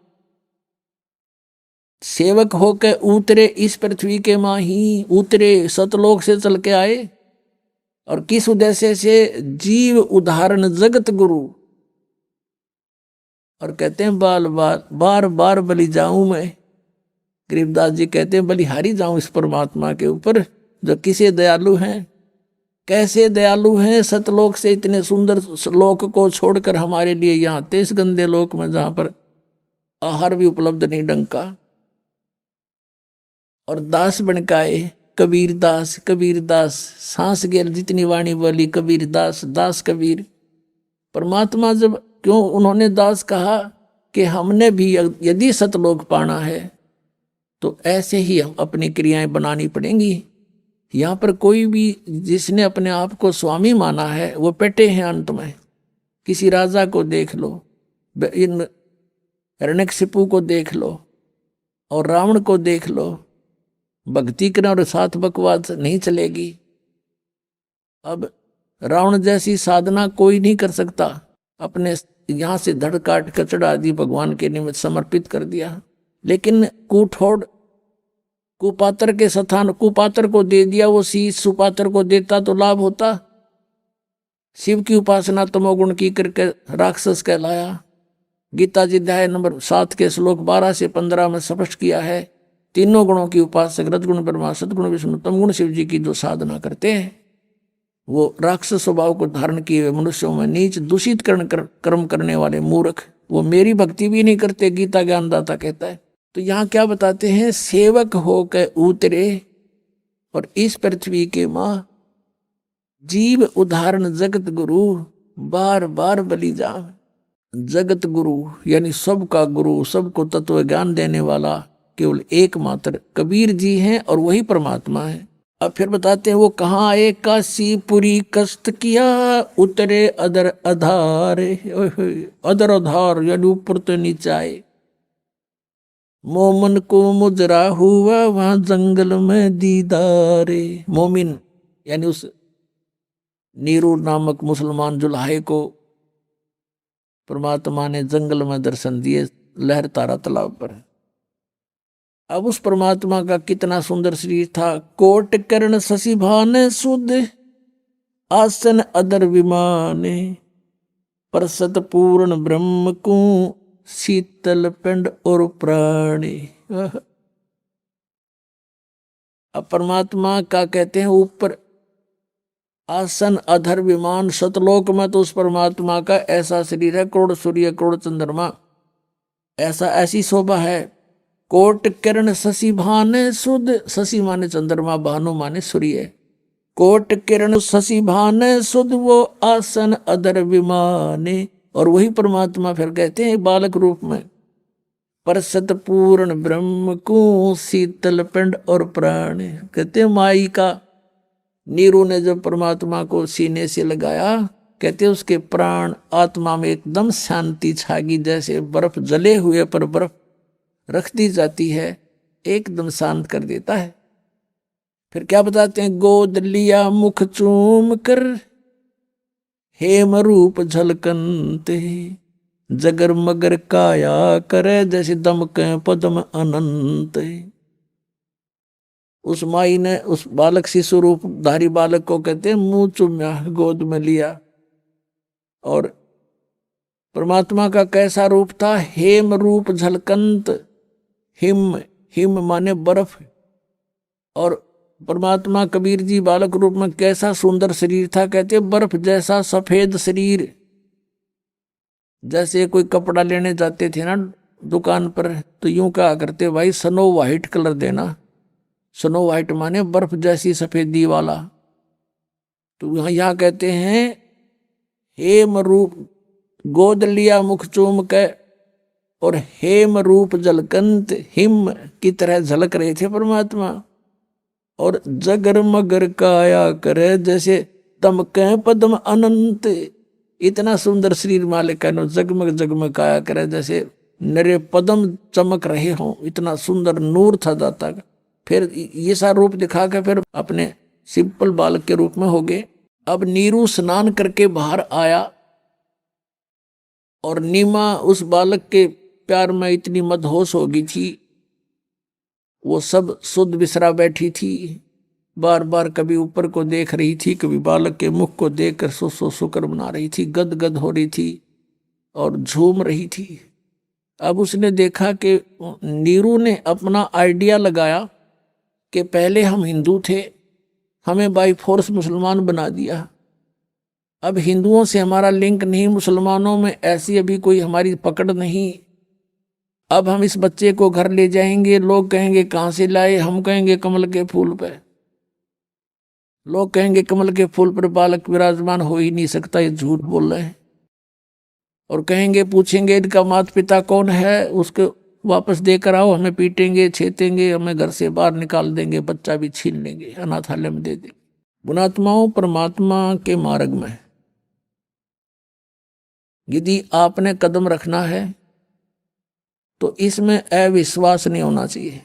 सेवक होकर उतरे इस पृथ्वी के माही, उतरे सतलोक से चल के आए। और किस उद्देश्य से? जीव उदाहरण जगत गुरु। और कहते हैं बार बार बलि जाऊं मैं। गरीबदास जी कहते हैं बलिहारी जाऊं इस परमात्मा के ऊपर जो किसे दयालु हैं, कैसे दयालु हैं। सतलोक से इतने सुंदर लोक को छोड़कर हमारे लिए यहाँ आते इस गंदे लोक में, जहां पर आहार भी उपलब्ध नहीं ढंग का। और दास बनकाए कबीरदास, सांस गेल जितनी वाणी बोली कबीरदास, दास कबीर। परमात्मा जब क्यों उन्होंने दास कहा कि हमने भी यदि सतलोक पाना है तो ऐसे ही हम अपनी क्रियाएं बनानी पड़ेंगी। यहाँ पर कोई भी जिसने अपने आप को स्वामी माना है वो पेटे हैं अंत में। किसी राजा को देख लो, इन हिरण्यकशिपु को देख लो और रावण को देख लो, भक्ति करना और साथ बकवास नहीं चलेगी। अब रावण जैसी साधना कोई नहीं कर सकता, अपने यहाँ से धड़ काट कचड़ा आदि भगवान के निमित्त समर्पित कर दिया। लेकिन कुठोड़ कुपात्र के स्थान कुपात्र को दे दिया, वो शीश सुपात्र को देता तो लाभ होता। शिव की उपासना तमोगुण की करके राक्षस कहलाया। गीता जी अध्याय नंबर 7 के श्लोक 12 से 15 में स्पष्ट किया है, तीनों गुणों की उपासक रजगुण ब्रह्मा सदगुण विष्णु तमगुण शिव जी की जो साधना करते हैं वो राक्षस स्वभाव को धारण किए हुए मनुष्यों में नीच दूषित कर्म करने वाले मूर्ख, वो मेरी भक्ति भी नहीं करते, गीता ज्ञानदाता कहता है। तो यहाँ क्या बताते हैं, सेवक होकर उतरे और इस पृथ्वी के माँ, जीव उदाहरण जगत गुरु, बार बार बलि जा। जगत गुरु यानी सबका गुरु, सबको तत्व ज्ञान देने वाला केवल एकमात्र कबीर जी हैं और वही परमात्मा है। अब फिर बताते हैं वो कहाँ आए, काशीपुरी कष्ट किया, उतरे अदर आधार, अदर आधार यानी ऊपर तो नीचे आए। मोमन को मुजरा हुआ वहां जंगल में दीदारे। मोमिन यानी उस नीरू नामक मुसलमान जुल्हे को परमात्मा ने जंगल में दर्शन दिए, लहर तारा तालाब पर। अब उस परमात्मा का कितना सुंदर शरीर था। कोट कर्ण शशि भान सुध, आसन अदर विमाने, परसत पूर्ण ब्रह्म को, शीतल पिंड और प्राणी। अब परमात्मा का कहते हैं ऊपर आसन अधर विमान, सतलोक में तो उस परमात्मा का ऐसा शरीर है, करोड़ सूर्य करोड़ चंद्रमा, ऐसी शोभा है। कोट किरण शशि भाने सुध, शशि माने चंद्रमा, भानु माने सूर्य। कोट किरण शशि भाने सुध, वो आसन अधर विमाने। और वही परमात्मा फिर कहते हैं बालक रूप में, परसत पूर्ण ब्रह्म को, शीतल पिंड और प्राण। कहते हैं माई का नीरू ने जब परमात्मा को सीने से लगाया, कहते उसके प्राण आत्मा में एकदम शांति छागी, जैसे बर्फ जले हुए पर बर्फ रख दी जाती है, एकदम शांत कर देता है। फिर क्या बताते हैं, गोद लिया मुख चूम कर, हेम रूप झलकनते, जगर मगर काया करे, जैसे दमके पद्म अनंत। उस माई ने उस बालक शिशु रूप धारी बालक को कहते हैं मुंह चूम्या, गोद में लिया। और परमात्मा का कैसा रूप था, हेम रूप झलकंत, हिम माने बर्फ। और परमात्मा कबीर जी बालक रूप में कैसा सुंदर शरीर था, कहते बर्फ जैसा सफेद शरीर। जैसे कोई कपड़ा लेने जाते थे ना दुकान पर, तो यूं कहा करते भाई स्नो व्हाइट कलर देना। स्नो व्हाइट माने बर्फ जैसी सफेदी वाला। तो यहाँ कहते हैं हेम रूप, गोद लिया मुख चूम के, और हेम रूप जलकंत, हिम की तरह झलक रहे थे परमात्मा। और जगर मगर काया करे, जैसे दमके पद्म अनंत। इतना सुंदर शरीर मालिक है, जगमग जगमग काया करे, जैसे नरे पदम चमक रहे हों, इतना सुंदर नूर था दाता का। फिर ये सा रूप दिखा के फिर अपने सिंपल बालक के रूप में हो गए। अब नीरू स्नान करके बाहर आया और नीमा उस बालक के प्यार में इतनी मदहोश हो गई थी, वो सब सुध बिसरा बैठी थी। बार बार कभी ऊपर को देख रही थी, कभी बालक के मुख को देखकर सो शुक्र बना रही थी, गदगद हो रही थी और झूम रही थी। अब उसने देखा कि नीरू ने अपना आइडिया लगाया कि पहले हम हिंदू थे, हमें बाई फोर्स मुसलमान बना दिया। अब हिंदुओं से हमारा लिंक नहीं, मुसलमानों में ऐसी अभी कोई हमारी पकड़ नहीं। अब हम इस बच्चे को घर ले जाएंगे, लोग कहेंगे कहाँ से लाए, हम कहेंगे कमल के फूल पे, लोग कहेंगे कमल के फूल पर बालक विराजमान हो ही नहीं सकता, ये झूठ बोल रहे हैं। और कहेंगे, पूछेंगे इनका माता पिता कौन है, उसके वापस देकर आओ, हमें पीटेंगे, छेतेंगे, हमें घर से बाहर निकाल देंगे, बच्चा भी छीन लेंगे, अनाथालय में दे देंगे। गुणात्माओं, परमात्मा के मार्ग में यदि आपने कदम रखना है तो इसमें अविश्वास नहीं होना चाहिए।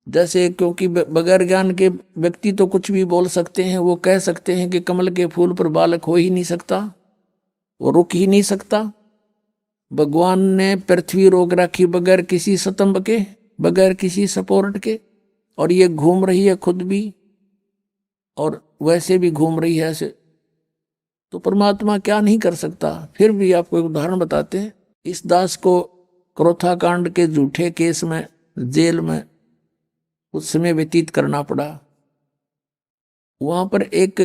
जैसे क्योंकि बगैर ज्ञान के व्यक्ति तो कुछ भी बोल सकते हैं, वो कह सकते हैं कि कमल के फूल पर बालक हो ही नहीं सकता, वो रुक ही नहीं सकता। भगवान ने पृथ्वी रोक रखी बगैर किसी स्तंभ के, बगैर किसी सपोर्ट के, और ये घूम रही है खुद भी और वैसे भी घूम रही है ऐसे, तो परमात्मा क्या नहीं कर सकता। फिर भी आपको एक उदाहरण बताते हैं। इस दास को क्रोथा कांड के झूठे केस में जेल में कुछ समय व्यतीत करना पड़ा। वहां पर एक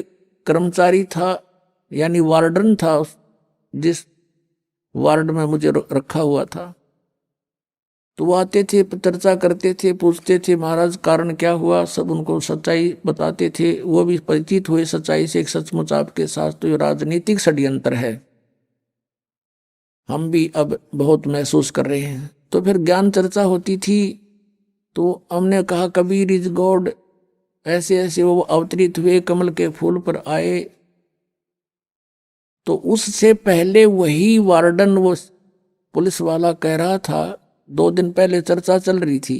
कर्मचारी था, यानी वार्डन था, जिस वार्ड में मुझे रखा हुआ था। तो वो आते थे, चर्चा करते थे, पूछते थे महाराज कारण क्या हुआ, सब उनको सच्चाई बताते थे। वो भी परिचित हुए सच्चाई से, एक सचमुच आपके साथ तो ये राजनीतिक षड्यंत्र है, हम भी अब बहुत महसूस कर रहे हैं। तो फिर ज्ञान चर्चा होती थी, तो हमने कहा कबीर इज गॉड, ऐसे ऐसे वो अवतरित हुए, कमल के फूल पर आए। तो उससे पहले वही वार्डन, वो पुलिस वाला कह रहा था, 2 दिन पहले चर्चा चल रही थी,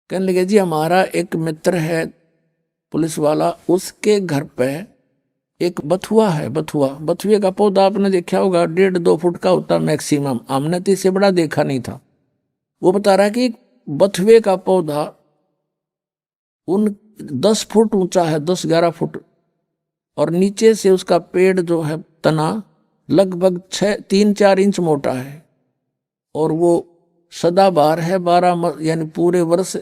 कहने लगे जी हमारा एक मित्र है पुलिस वाला, उसके घर पे एक बथुआ है। बथुए का पौधा आपने देखा होगा, 1.5-2 फुट का होता मैक्सिमम, हमने तो इससे बड़ा देखा नहीं था। वो बता रहा है कि बथुए का पौधा 10 फुट ऊंचा है, 10-11 फुट, और नीचे से उसका पेड़ जो है तना लगभग 3-4 इंच मोटा है, और वो सदाबहार है, 12 यानी पूरे वर्ष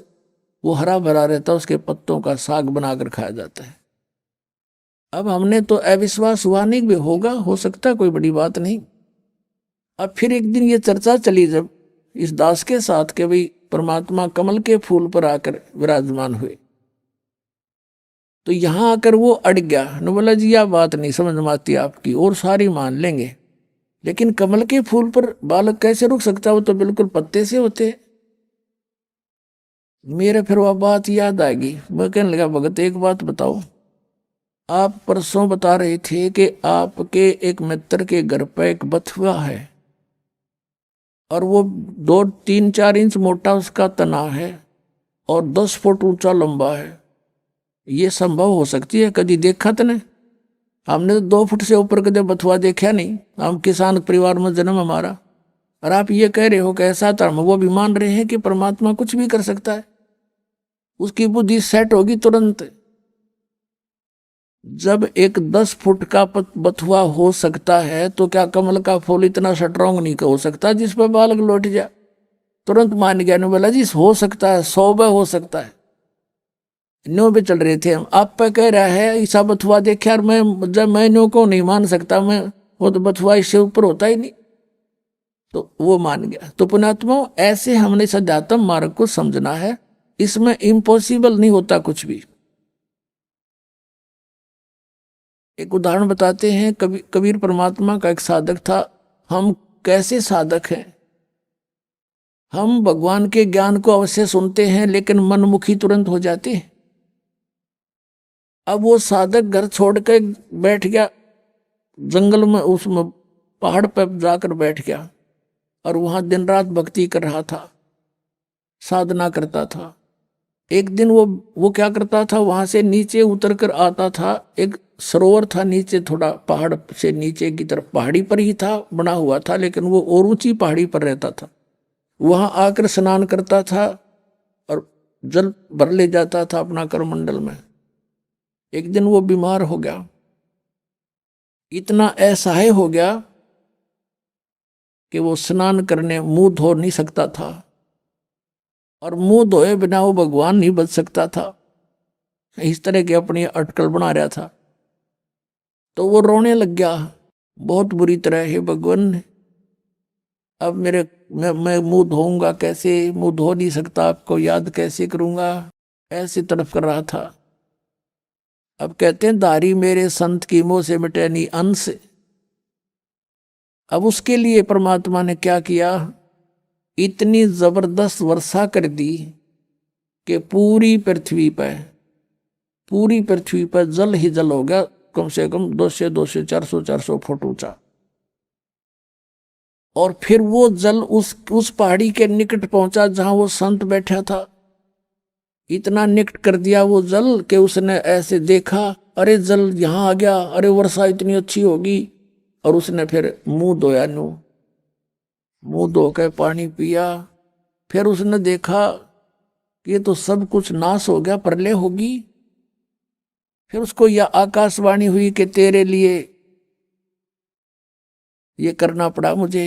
वो हरा भरा रहता है, उसके पत्तों का साग बनाकर खाया जाता है। अब हमने तो अविश्वास हुआ नहीं भी होगा, हो सकता कोई बड़ी बात नहीं। अब फिर एक दिन ये चर्चा चली जब इस दास के साथ के भाई परमात्मा कमल के फूल पर आकर विराजमान हुए, तो यहां आकर वो अड़ गया न, बोला जी यह बात नहीं समझ में आती आपकी, और सारी मान लेंगे, लेकिन कमल के फूल पर बालक कैसे रुक सकता, वो तो बिल्कुल पत्ते से होते। मेरे फिर वह बात याद आ गई। मैं कहने लगा भगत एक बात बताओ, आप परसों बता रहे थे कि आपके एक मित्र के घर पर एक बथुआ है और वो 2-3-4 इंच मोटा उसका तना है और 10 फुट ऊंचा लंबा है, ये संभव हो सकती है? कभी देखा तो नहीं, हमने तो 2 फुट से ऊपर कदे बथुआ देखा नहीं, हम किसान परिवार में जन्म हमारा, और आप ये कह रहे हो कि ऐसा धर्म, वो भी मान रहे हैं कि परमात्मा कुछ भी कर सकता है, उसकी बुद्धि सेट होगी तुरंत। जब एक 10 फुट का बथुआ हो सकता है तो क्या कमल का फूल इतना स्ट्रॉन्ग नहीं हो सकता जिस पर बालक लौट जाए? तुरंत मान गया, बोला जी हो सकता है, 100 बार हो सकता है। न्यू पे चल रहे थे हम, आप पे कह रहा है ईसा बथुआ देखे, और मैं जब मैं न्यू को नहीं मान सकता, मैं वो तो बथुआ इससे ऊपर होता ही नहीं, तो वो मान गया। तो पुण्यात्मा ऐसे हमने सध्यात्म मार्ग को समझना है, इसमें इम्पॉसिबल नहीं होता कुछ भी। एक उदाहरण बताते हैं, कबीर परमात्मा का एक साधक था। हम कैसे साधक हैं, हम भगवान के ज्ञान को अवश्य सुनते हैं लेकिन मनमुखी तुरंत हो जाते हैं। अब वो साधक घर छोड़ कर बैठ गया जंगल में, उसमें पहाड़ पर जाकर बैठ गया और वहां दिन रात भक्ति कर रहा था, साधना करता था। एक दिन वो क्या करता था, वहां से नीचे उतर कर आता था। एक सरोवर था नीचे, थोड़ा पहाड़ से नीचे की तरफ, पहाड़ी पर ही था, बना हुआ था, लेकिन वो और ऊंची पहाड़ी पर रहता था। वहां आकर स्नान करता था और जल भर ले जाता था अपना करमंडल में। एक दिन वो बीमार हो गया, इतना असहाय हो गया कि वो स्नान करने मुंह धो नहीं सकता था, और मुंह धोए बिना वो भगवान नहीं बच सकता था। इस तरह की अपनी अटकल बना रहा था। तो वो रोने लग गया बहुत बुरी तरह, हे भगवान, अब मैं मुंह धोऊंगा कैसे, मुंह धो नहीं सकता, आपको याद कैसे करूंगा, ऐसे तड़प कर रहा था। अब कहते हैं दारी मेरे संत की मुंह से मिटे नहीं अंश। अब उसके लिए परमात्मा ने क्या किया, इतनी जबरदस्त वर्षा कर दी कि पूरी पृथ्वी पर जल ही जल हो गया, कम से कम 200 400 फुट ऊंचा। और फिर वो जल उस पहाड़ी के निकट पहुंचा जहां वो संत बैठा था। इतना निकट कर दिया वो जल कि उसने ऐसे देखा, अरे जल यहां आ गया, अरे वर्षा इतनी अच्छी होगी। और उसने फिर मुंह धोया, मुंह धो के पानी पिया। फिर उसने देखा कि ये तो सब कुछ नाश हो गया, प्रलय होगी। फिर उसको यह आकाशवाणी हुई कि तेरे लिए ये करना पड़ा मुझे।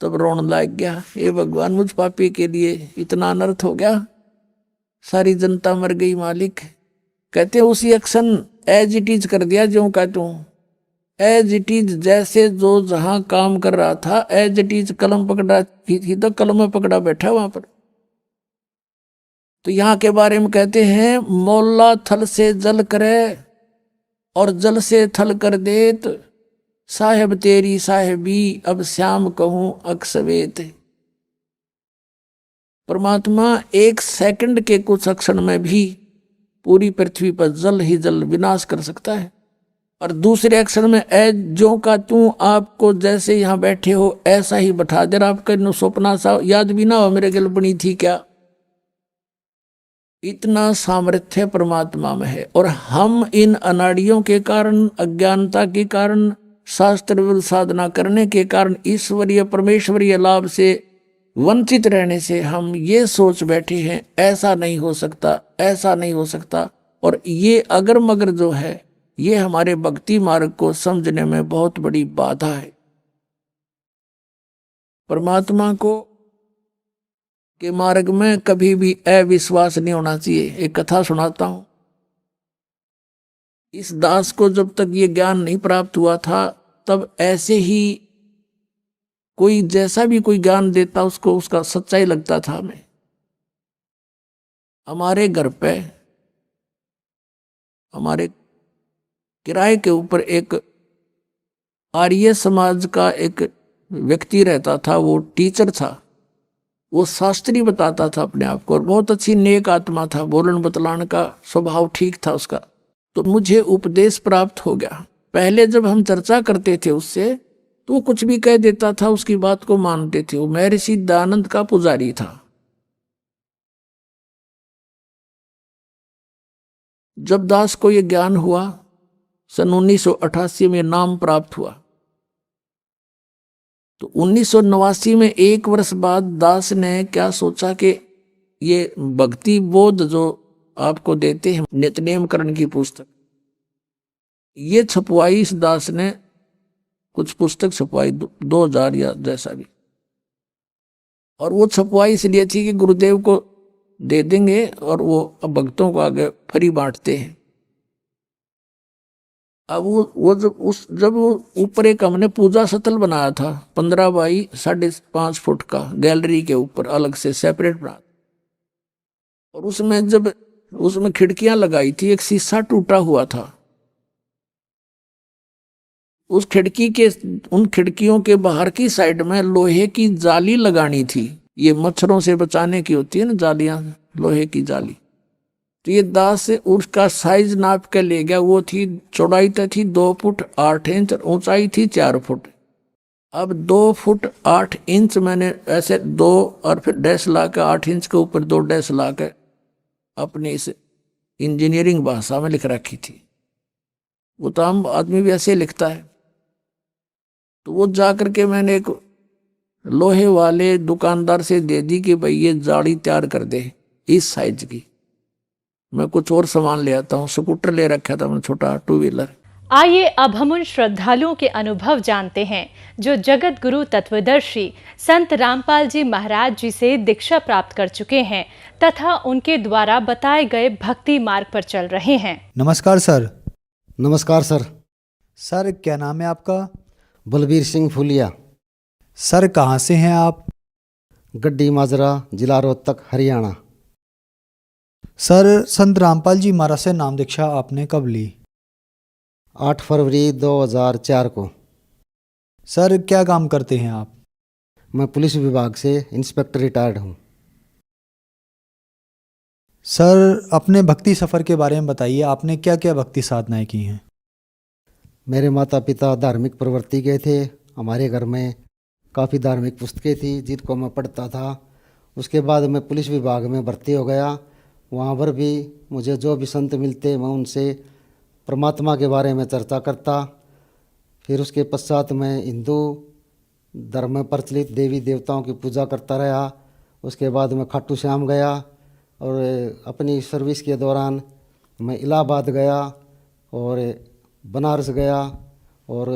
तब रोने लग गया, हे भगवान, मुझ पापी के लिए इतना अनर्थ हो गया, सारी जनता मर गई मालिक। कहते उसी एक्शन एज इट इज कर दिया, जो कहता हूं एज इट इज, जैसे जो जहां काम कर रहा था एज इट इज, कलम पकड़ा थी तो कलम में पकड़ा बैठा वहां पर। तो यहां के बारे में कहते हैं, मौला थल से जल करे और जल से थल कर देत, साहेब तेरी साहेबी अब श्याम कहूं अक्सवेत। परमात्मा एक सेकंड के कुछ क्षण में भी पूरी पृथ्वी पर जल ही जल विनाश कर सकता है। और दूसरे अक्षर में ए जो का तू, आपको जैसे यहां बैठे हो ऐसा ही बैठा दे। आपका सपना सा याद भी ना हो मेरे गल बनी थी क्या। इतना सामर्थ्य परमात्मा में है। और हम इन अनाड़ियों के कारण, अज्ञानता के कारण, शास्त्र विरुद्ध साधना करने के कारण, ईश्वरीय परमेश्वरीय लाभ से वंचित रहने से हम ये सोच बैठे हैं ऐसा नहीं हो सकता, ऐसा नहीं हो सकता। और ये अगर मगर जो है ये हमारे भक्ति मार्ग को समझने में बहुत बड़ी बाधा है। परमात्मा को के मार्ग में कभी भी अविश्वास नहीं होना चाहिए। एक कथा सुनाता हूं। इस दास को जब तक ये ज्ञान नहीं प्राप्त हुआ था तब ऐसे ही कोई जैसा भी कोई ज्ञान देता उसको उसका सच्चाई लगता था हमें। हमारे घर पे हमारे किराए के ऊपर एक आर्य समाज का एक व्यक्ति रहता था। वो टीचर था, वो शास्त्री बताता था अपने आप को, और बहुत अच्छी नेक आत्मा था, बोलन बतलाने का स्वभाव ठीक था उसका। तो मुझे उपदेश प्राप्त हो गया। पहले जब हम चर्चा करते थे उससे तो वो कुछ भी कह देता था, उसकी बात को मानते थे। वो महर्षि दयानंद का पुजारी था। जब दास को ये ज्ञान हुआ, सन 1988 में नाम प्राप्त हुआ, तो 1989 में एक वर्ष बाद दास ने क्या सोचा कि ये भक्ति बोध जो आपको देते हैं नित्यनेमकरण की पुस्तक, ये छपवाई। इस दास ने कुछ पुस्तक छपवाई 2000 या जैसा भी, और वो छपवाई इसलिए थी कि गुरुदेव को दे देंगे और वो अब भक्तों को आगे फ्री बांटते हैं। अब वो जब वो ऊपर एक हमने पूजा सतल बनाया था 15 बाई 5.5 फुट का, गैलरी के ऊपर अलग से सेपरेट बना, और उसमें जब उसमें खिड़कियां लगाई थी, एक शीशा टूटा हुआ था। उस खिड़की के उन खिड़कियों के बाहर की साइड में लोहे की जाली लगानी थी। ये मच्छरों से बचाने की होती है ना जालियां, लोहे की जाली। तो ये दास से उसका साइज नाप के ले गया। वो थी, चौड़ाई तो थी 2 फुट 8 इंच और ऊंचाई थी 4 फुट। अब 2 फुट 8 इंच मैंने ऐसे 2 और फिर डैश ला के 8 इंच के ऊपर 2 डैश ला के अपनी इस इंजीनियरिंग भाषा में लिख रखी थी। वो तो आम आदमी भी ऐसे लिखता है। तो वो जा करके मैंने एक लोहे वाले दुकानदार से दे दी कि भाई ये जाली तैयार कर दे इस साइज की। मैं कुछ और सामान ले आता हूँ। स्कूटर ले रखा था मैं, छोटा 2 व्हीलर। आइए अब हम उन श्रद्धालुओं के अनुभव जानते हैं जो जगत गुरु तत्वदर्शी संत रामपाल जी महाराज जी से दीक्षा प्राप्त कर चुके हैं तथा उनके द्वारा बताए गए भक्ति मार्ग पर चल रहे हैं। नमस्कार सर। नमस्कार सर। सर क्या नाम है आपका? बलबीर सिंह फुलिया। सर कहाँ से हैं आप? गड्डी माजरा, जिला रोहतक, हरियाणा। सर संत रामपाल जी महाराज से नाम दीक्षा आपने कब ली? 8 फरवरी 2004 को। सर क्या काम करते हैं आप? मैं पुलिस विभाग से इंस्पेक्टर रिटायर्ड हूँ। सर अपने भक्ति सफ़र के बारे में बताइए, आपने क्या क्या भक्ति साधनाएं की हैं? मेरे माता पिता धार्मिक प्रवृत्ति के थे। हमारे घर में काफ़ी धार्मिक पुस्तकें थी जिनको मैं पढ़ता था। उसके बाद मैं पुलिस विभाग में भर्ती हो गया। वहाँ पर भी मुझे जो भी संत मिलते मैं उनसे परमात्मा के बारे में चर्चा करता। फिर उसके पश्चात मैं हिंदू धर्म में प्रचलित देवी देवताओं की पूजा करता रहा। उसके बाद मैं खाटू श्याम गया और अपनी सर्विस के दौरान मैं इलाहाबाद गया और बनारस गया और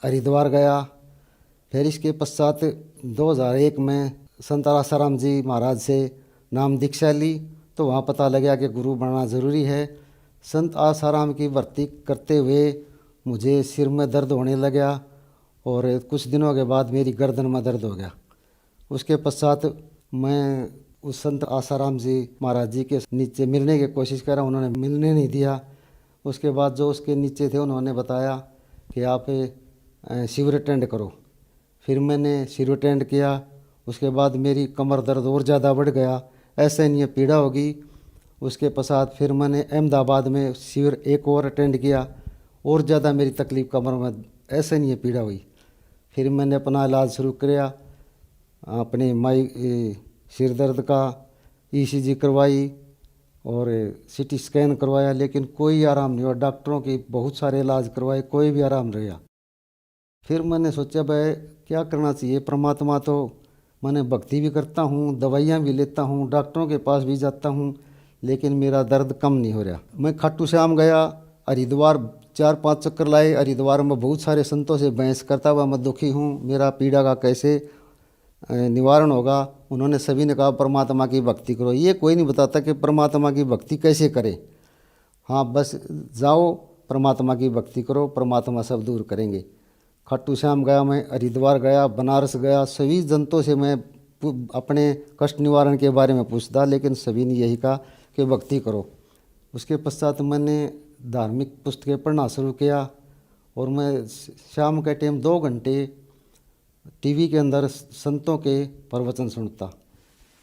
हरिद्वार गया। फिर इसके पश्चात 2001 में संत आसाराम जी महाराज से नाम दीक्षा ली तो वहाँ पता लगा कि गुरु बनना ज़रूरी है। संत आसाराम की भर्ती करते हुए मुझे सिर में दर्द होने लगा और कुछ दिनों के बाद मेरी गर्दन में दर्द हो गया। उसके पश्चात मैं उस संत आसाराम जी महाराज जी के नीचे मिलने की कोशिश करा, उन्होंने मिलने नहीं दिया। उसके बाद जो उसके नीचे थे उन्होंने बताया कि आप शिविर अटेंड करो। फिर मैंने शिविर अटेंड किया। उसके बाद मेरी कमर दर्द और ज़्यादा बढ़ गया, ऐसे नहीं पीड़ा होगी। उसके पश्चात फिर मैंने अहमदाबाद में शिविर एक और अटेंड किया और ज़्यादा मेरी तकलीफ़ कमर में ऐसे नहीं पीड़ा हुई। फिर मैंने अपना इलाज शुरू किया, अपने माई सिर दर्द का ECG करवाई और CT स्कैन करवाया, लेकिन कोई आराम नहीं हुआ। डॉक्टरों की बहुत सारे इलाज करवाए, कोई भी आराम नहीं रहा। फिर मैंने सोचा भाई क्या करना चाहिए। परमात्मा तो मैंने भक्ति भी करता हूँ, दवाइयाँ भी लेता हूँ, डॉक्टरों के पास भी जाता हूँ, लेकिन मेरा दर्द कम नहीं हो रहा। मैं खाटू श्याम गया, हरिद्वार 4-5 चक्कर लाए। हरिद्वार में बहुत सारे संतों से बहस करता हुआ मैं दुखी हूँ, मेरा पीड़ा का कैसे निवारण होगा। उन्होंने सभी ने कहा परमात्मा की भक्ति करो। ये कोई नहीं बताता कि परमात्मा की भक्ति कैसे करें। हाँ बस जाओ परमात्मा की भक्ति करो, परमात्मा सब दूर करेंगे। खाटू श्याम गया, मैं हरिद्वार गया, बनारस गया। सभी जनतों से मैं अपने कष्ट निवारण के बारे में पूछता, लेकिन सभी ने यही कहा कि भक्ति करो। उसके पश्चात मैंने धार्मिक पुस्तकें पढ़ना शुरू किया और मैं शाम के टाइम 2 घंटे टीवी के अंदर संतों के प्रवचन सुनता।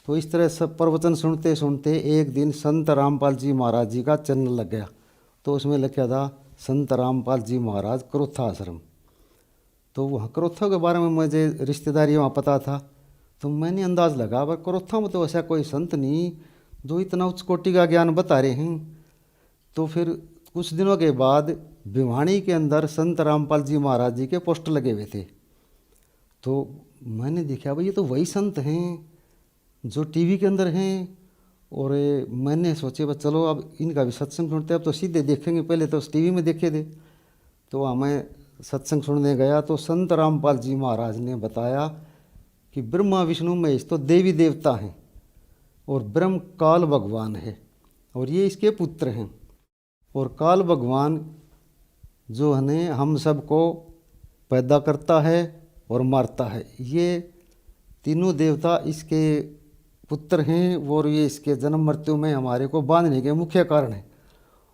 तो इस तरह सब प्रवचन सुनते सुनते एक दिन संत रामपाल जी महाराज जी का चैनल लग गया। तो उसमें लिखा था संत रामपाल जी महाराज करोथा आश्रम। तो वहाँ करोथा के बारे में मुझे रिश्तेदारी वहाँ पता था। तो मैंने अंदाज़ लगा पर करोथा में तो ऐसा कोई संत नहीं जो इतना उच्च कोटि का ज्ञान बता रहे हैं। तो फिर कुछ दिनों के बाद भिवानी के अंदर संत रामपाल जी महाराज जी के पोस्टर लगे हुए थे। तो मैंने देखा भाई ये तो वही संत हैं जो टीवी के अंदर हैं। और मैंने सोचे बस चलो अब इनका भी सत्संग सुनते, अब तो सीधे देखेंगे, पहले तो टीवी में देखे थे। तो वहाँ मैं सत्संग सुनने गया तो संत रामपाल जी महाराज ने बताया कि ब्रह्मा विष्णु महेश तो देवी देवता हैं और ब्रह्म काल भगवान है और ये इसके पुत्र हैं। और काल भगवान जो है हम सबको पैदा करता है और मारता है, ये तीनों देवता इसके पुत्र हैं और ये इसके जन्म मृत्यु में हमारे को बांधने के मुख्य कारण है।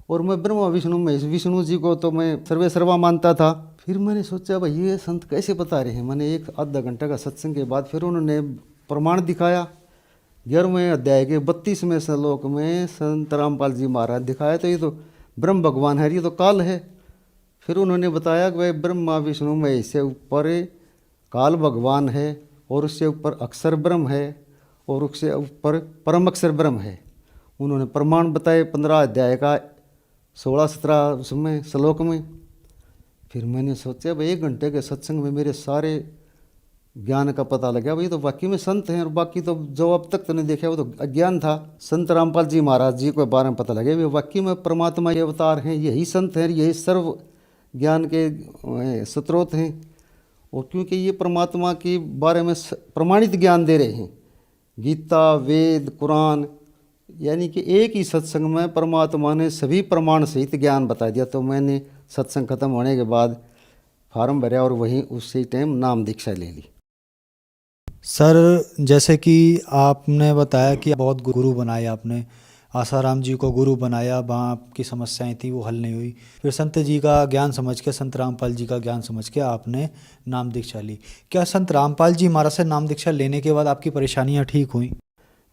और मैं ब्रह्मा विष्णु महेश विष्णु जी को तो मैं सर्वे सर्वा मानता था। फिर मैंने सोचा भाई ये संत कैसे बता रहे हैं। मैंने 1-आधा घंटे का सत्संग के बाद फिर उन्होंने प्रमाण दिखाया। 11वें अध्याय के 32वें श्लोक में संत रामपाल जी महाराज दिखाया तो ये तो ब्रह्म भगवान है, ये तो काल है। फिर उन्होंने बताया कि भाई ब्रह्मा विष्णु महेश से ऊपर काल भगवान है और उससे ऊपर अक्षर ब्रह्म है और उससे ऊपर परम अक्षर ब्रह्म है। उन्होंने प्रमाण बताए 15 अध्याय का 16-17 उसमें श्लोक में। फिर मैंने सोचा भाई 1 घंटे के सत्संग में मेरे सारे ज्ञान का पता लगा, भाई तो वाकई में संत हैं, और बाकी तो जो अब तक तो नहीं देखा वो तो अज्ञान था। संत रामपाल जी महाराज जी के बारे में पता लगे, वे वाकई में परमात्मा के अवतार हैं, यही संत हैं, यही सर्व ज्ञान के स्रोत हैं। और क्योंकि ये परमात्मा के बारे में प्रमाणित ज्ञान दे रहे हैं, गीता, वेद, कुरान, यानी कि एक ही सत्संग में परमात्मा ने सभी प्रमाण सहित ज्ञान बता दिया। तो मैंने सत्संग खत्म होने के बाद फार्म भरा और वहीं उसी टाइम नाम दीक्षा ले ली। सर जैसे कि आपने बताया कि बहुत गुरु बनाए आपने, आसाराम जी को गुरु बनाया, वहाँ आपकी समस्याएं थी वो हल नहीं हुई, फिर संत जी का ज्ञान समझ के, संत रामपाल जी का ज्ञान समझ के आपने नाम दीक्षा ली। क्या संत रामपाल जी महाराज से नाम दीक्षा लेने के बाद आपकी परेशानियाँ ठीक हुई?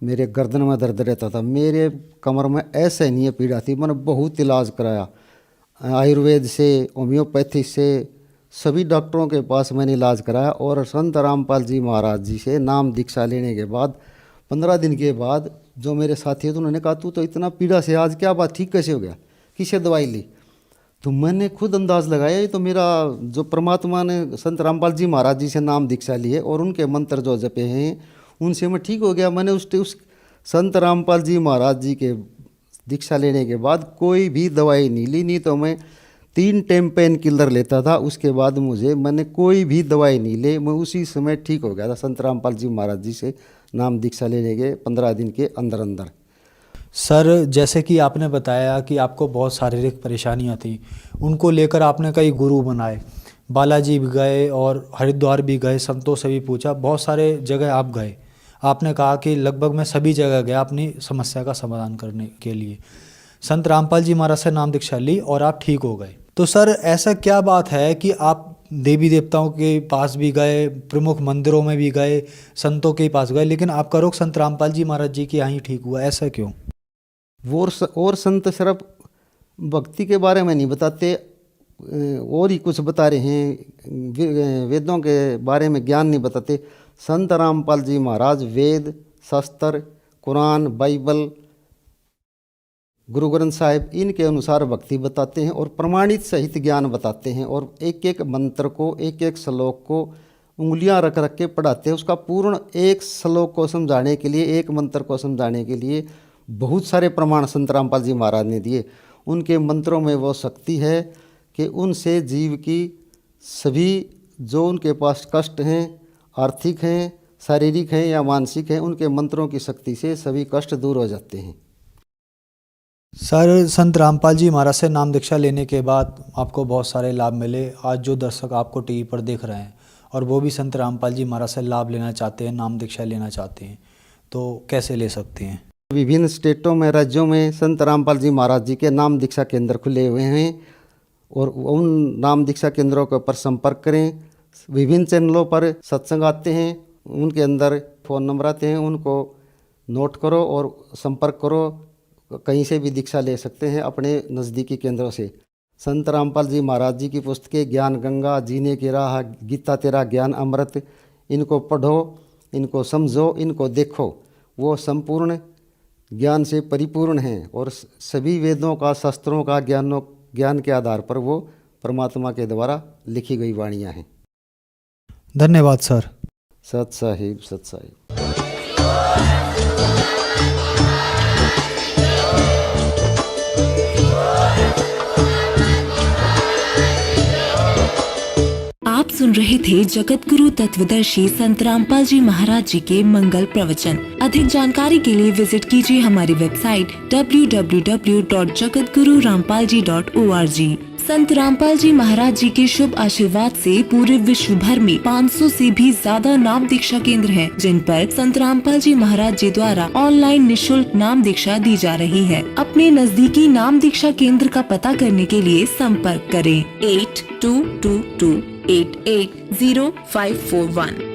मेरे गर्दन में दर्द रहता था, मेरे कमर में ऐसे नहीं पीड़ा थी, मैंने बहुत इलाज कराया, आयुर्वेद से, होम्योपैथी से, सभी डॉक्टरों के पास मैंने इलाज कराया। और संत रामपाल जी महाराज जी से नाम दीक्षा लेने के बाद 15 दिन के बाद जो मेरे साथी थे उन्होंने कहा, तू तो इतना पीड़ा से आज क्या बात, ठीक कैसे हो गया, किसे दवाई ली? तो मैंने खुद अंदाज लगाया, ये तो मेरा जो परमात्मा ने संत रामपाल जी महाराज जी से नाम दीक्षा ली है और उनके मंत्र जो जपे हैं उनसे मैं ठीक हो गया। मैंने उस संत रामपाल जी महाराज जी के दीक्षा लेने के बाद कोई भी दवाई नहीं ली, नहीं तो मैं 3 टाइम पेन किलर लेता था। उसके बाद मैंने कोई भी दवाई नहीं ले, मैं उसी समय ठीक हो गया था संत रामपाल जी महाराज जी से नाम दीक्षा लेने के 15 दिन के अंदर अंदर। सर जैसे कि आपने बताया कि आपको बहुत शारीरिक परेशानियां थी, उनको लेकर आपने कई गुरु बनाए, बालाजी भी गए और हरिद्वार भी गए, संतों से भी पूछा, बहुत सारे जगह आप गए। आपने कहा कि लगभग मैं सभी जगह गया अपनी समस्या का समाधान करने के लिए। संत रामपाल जी महाराज से नाम दीक्षा ली और आप ठीक हो गए। तो सर ऐसा क्या बात है कि आप देवी देवताओं के पास भी गए, प्रमुख मंदिरों में भी गए, संतों के पास गए, लेकिन आपका रोग संत रामपाल जी महाराज जी के यहाँ ही ठीक हुआ, ऐसा क्यों? वो और संत सिर्फ भक्ति के बारे में नहीं बताते, और ही कुछ बता रहे हैं, वेदों के बारे में ज्ञान नहीं बताते। संत रामपाल जी महाराज वेद, शास्त्र, कुरान, बाइबल, गुरु ग्रंथ साहिब, इनके अनुसार भक्ति बताते हैं और प्रमाणित सहित ज्ञान बताते हैं। और एक एक मंत्र को, एक एक श्लोक को उंगलियां रख रख के पढ़ाते हैं। उसका पूर्ण एक श्लोक को समझाने के लिए, एक मंत्र को समझाने के लिए बहुत सारे प्रमाण संत रामपाल जी महाराज ने दिए। उनके मंत्रों में वो शक्ति है कि उनसे जीव की सभी जो उनके पास कष्ट हैं, आर्थिक हैं, शारीरिक हैं या मानसिक हैं, उनके मंत्रों की शक्ति से सभी कष्ट दूर हो जाते हैं। सर संत रामपाल जी महाराज से नाम दीक्षा लेने के बाद आपको बहुत सारे लाभ मिले। आज जो दर्शक आपको टीवी पर देख रहे हैं और वो भी संत रामपाल जी महाराज से लाभ लेना चाहते हैं, नाम दीक्षा लेना चाहते हैं, तो कैसे ले सकते हैं? विभिन्न स्टेटों में, राज्यों में संत रामपाल जी महाराज जी के नाम दीक्षा केंद्र खुले हुए हैं और उन नाम दीक्षा केंद्रों के ऊपर संपर्क करें। विभिन्न चैनलों पर सत्संग आते हैं, उनके अंदर फ़ोन नंबर आते हैं, उनको नोट करो और संपर्क करो। कहीं से भी दीक्षा ले सकते हैं अपने नज़दीकी केंद्रों से। संत रामपाल जी महाराज जी की पुस्तकें ज्ञान गंगा, जीने की राह, गीता तेरा ज्ञान अमृत, इनको पढ़ो, इनको समझो, इनको देखो। वो संपूर्ण ज्ञान से परिपूर्ण हैं और सभी वेदों का, शास्त्रों का ज्ञान के आधार पर वो परमात्मा के द्वारा लिखी गई वाणियाँ हैं। धन्यवाद सर। सत साहिब, सत साहिब। आप सुन रहे थे जगत गुरु तत्वदर्शी संत रामपाल जी महाराज जी के मंगल प्रवचन। अधिक जानकारी के लिए विजिट कीजिए हमारी वेबसाइट www.jagatgururampalji.org। संत रामपाल जी महाराज जी के शुभ आशीर्वाद से पूरे विश्व भर में 500 से भी ज्यादा नाम दीक्षा केंद्र हैं, जिन पर संत रामपाल जी महाराज जी द्वारा ऑनलाइन निःशुल्क नाम दीक्षा दी जा रही है। अपने नजदीकी नाम दीक्षा केंद्र का पता करने के लिए संपर्क करें 8222880541।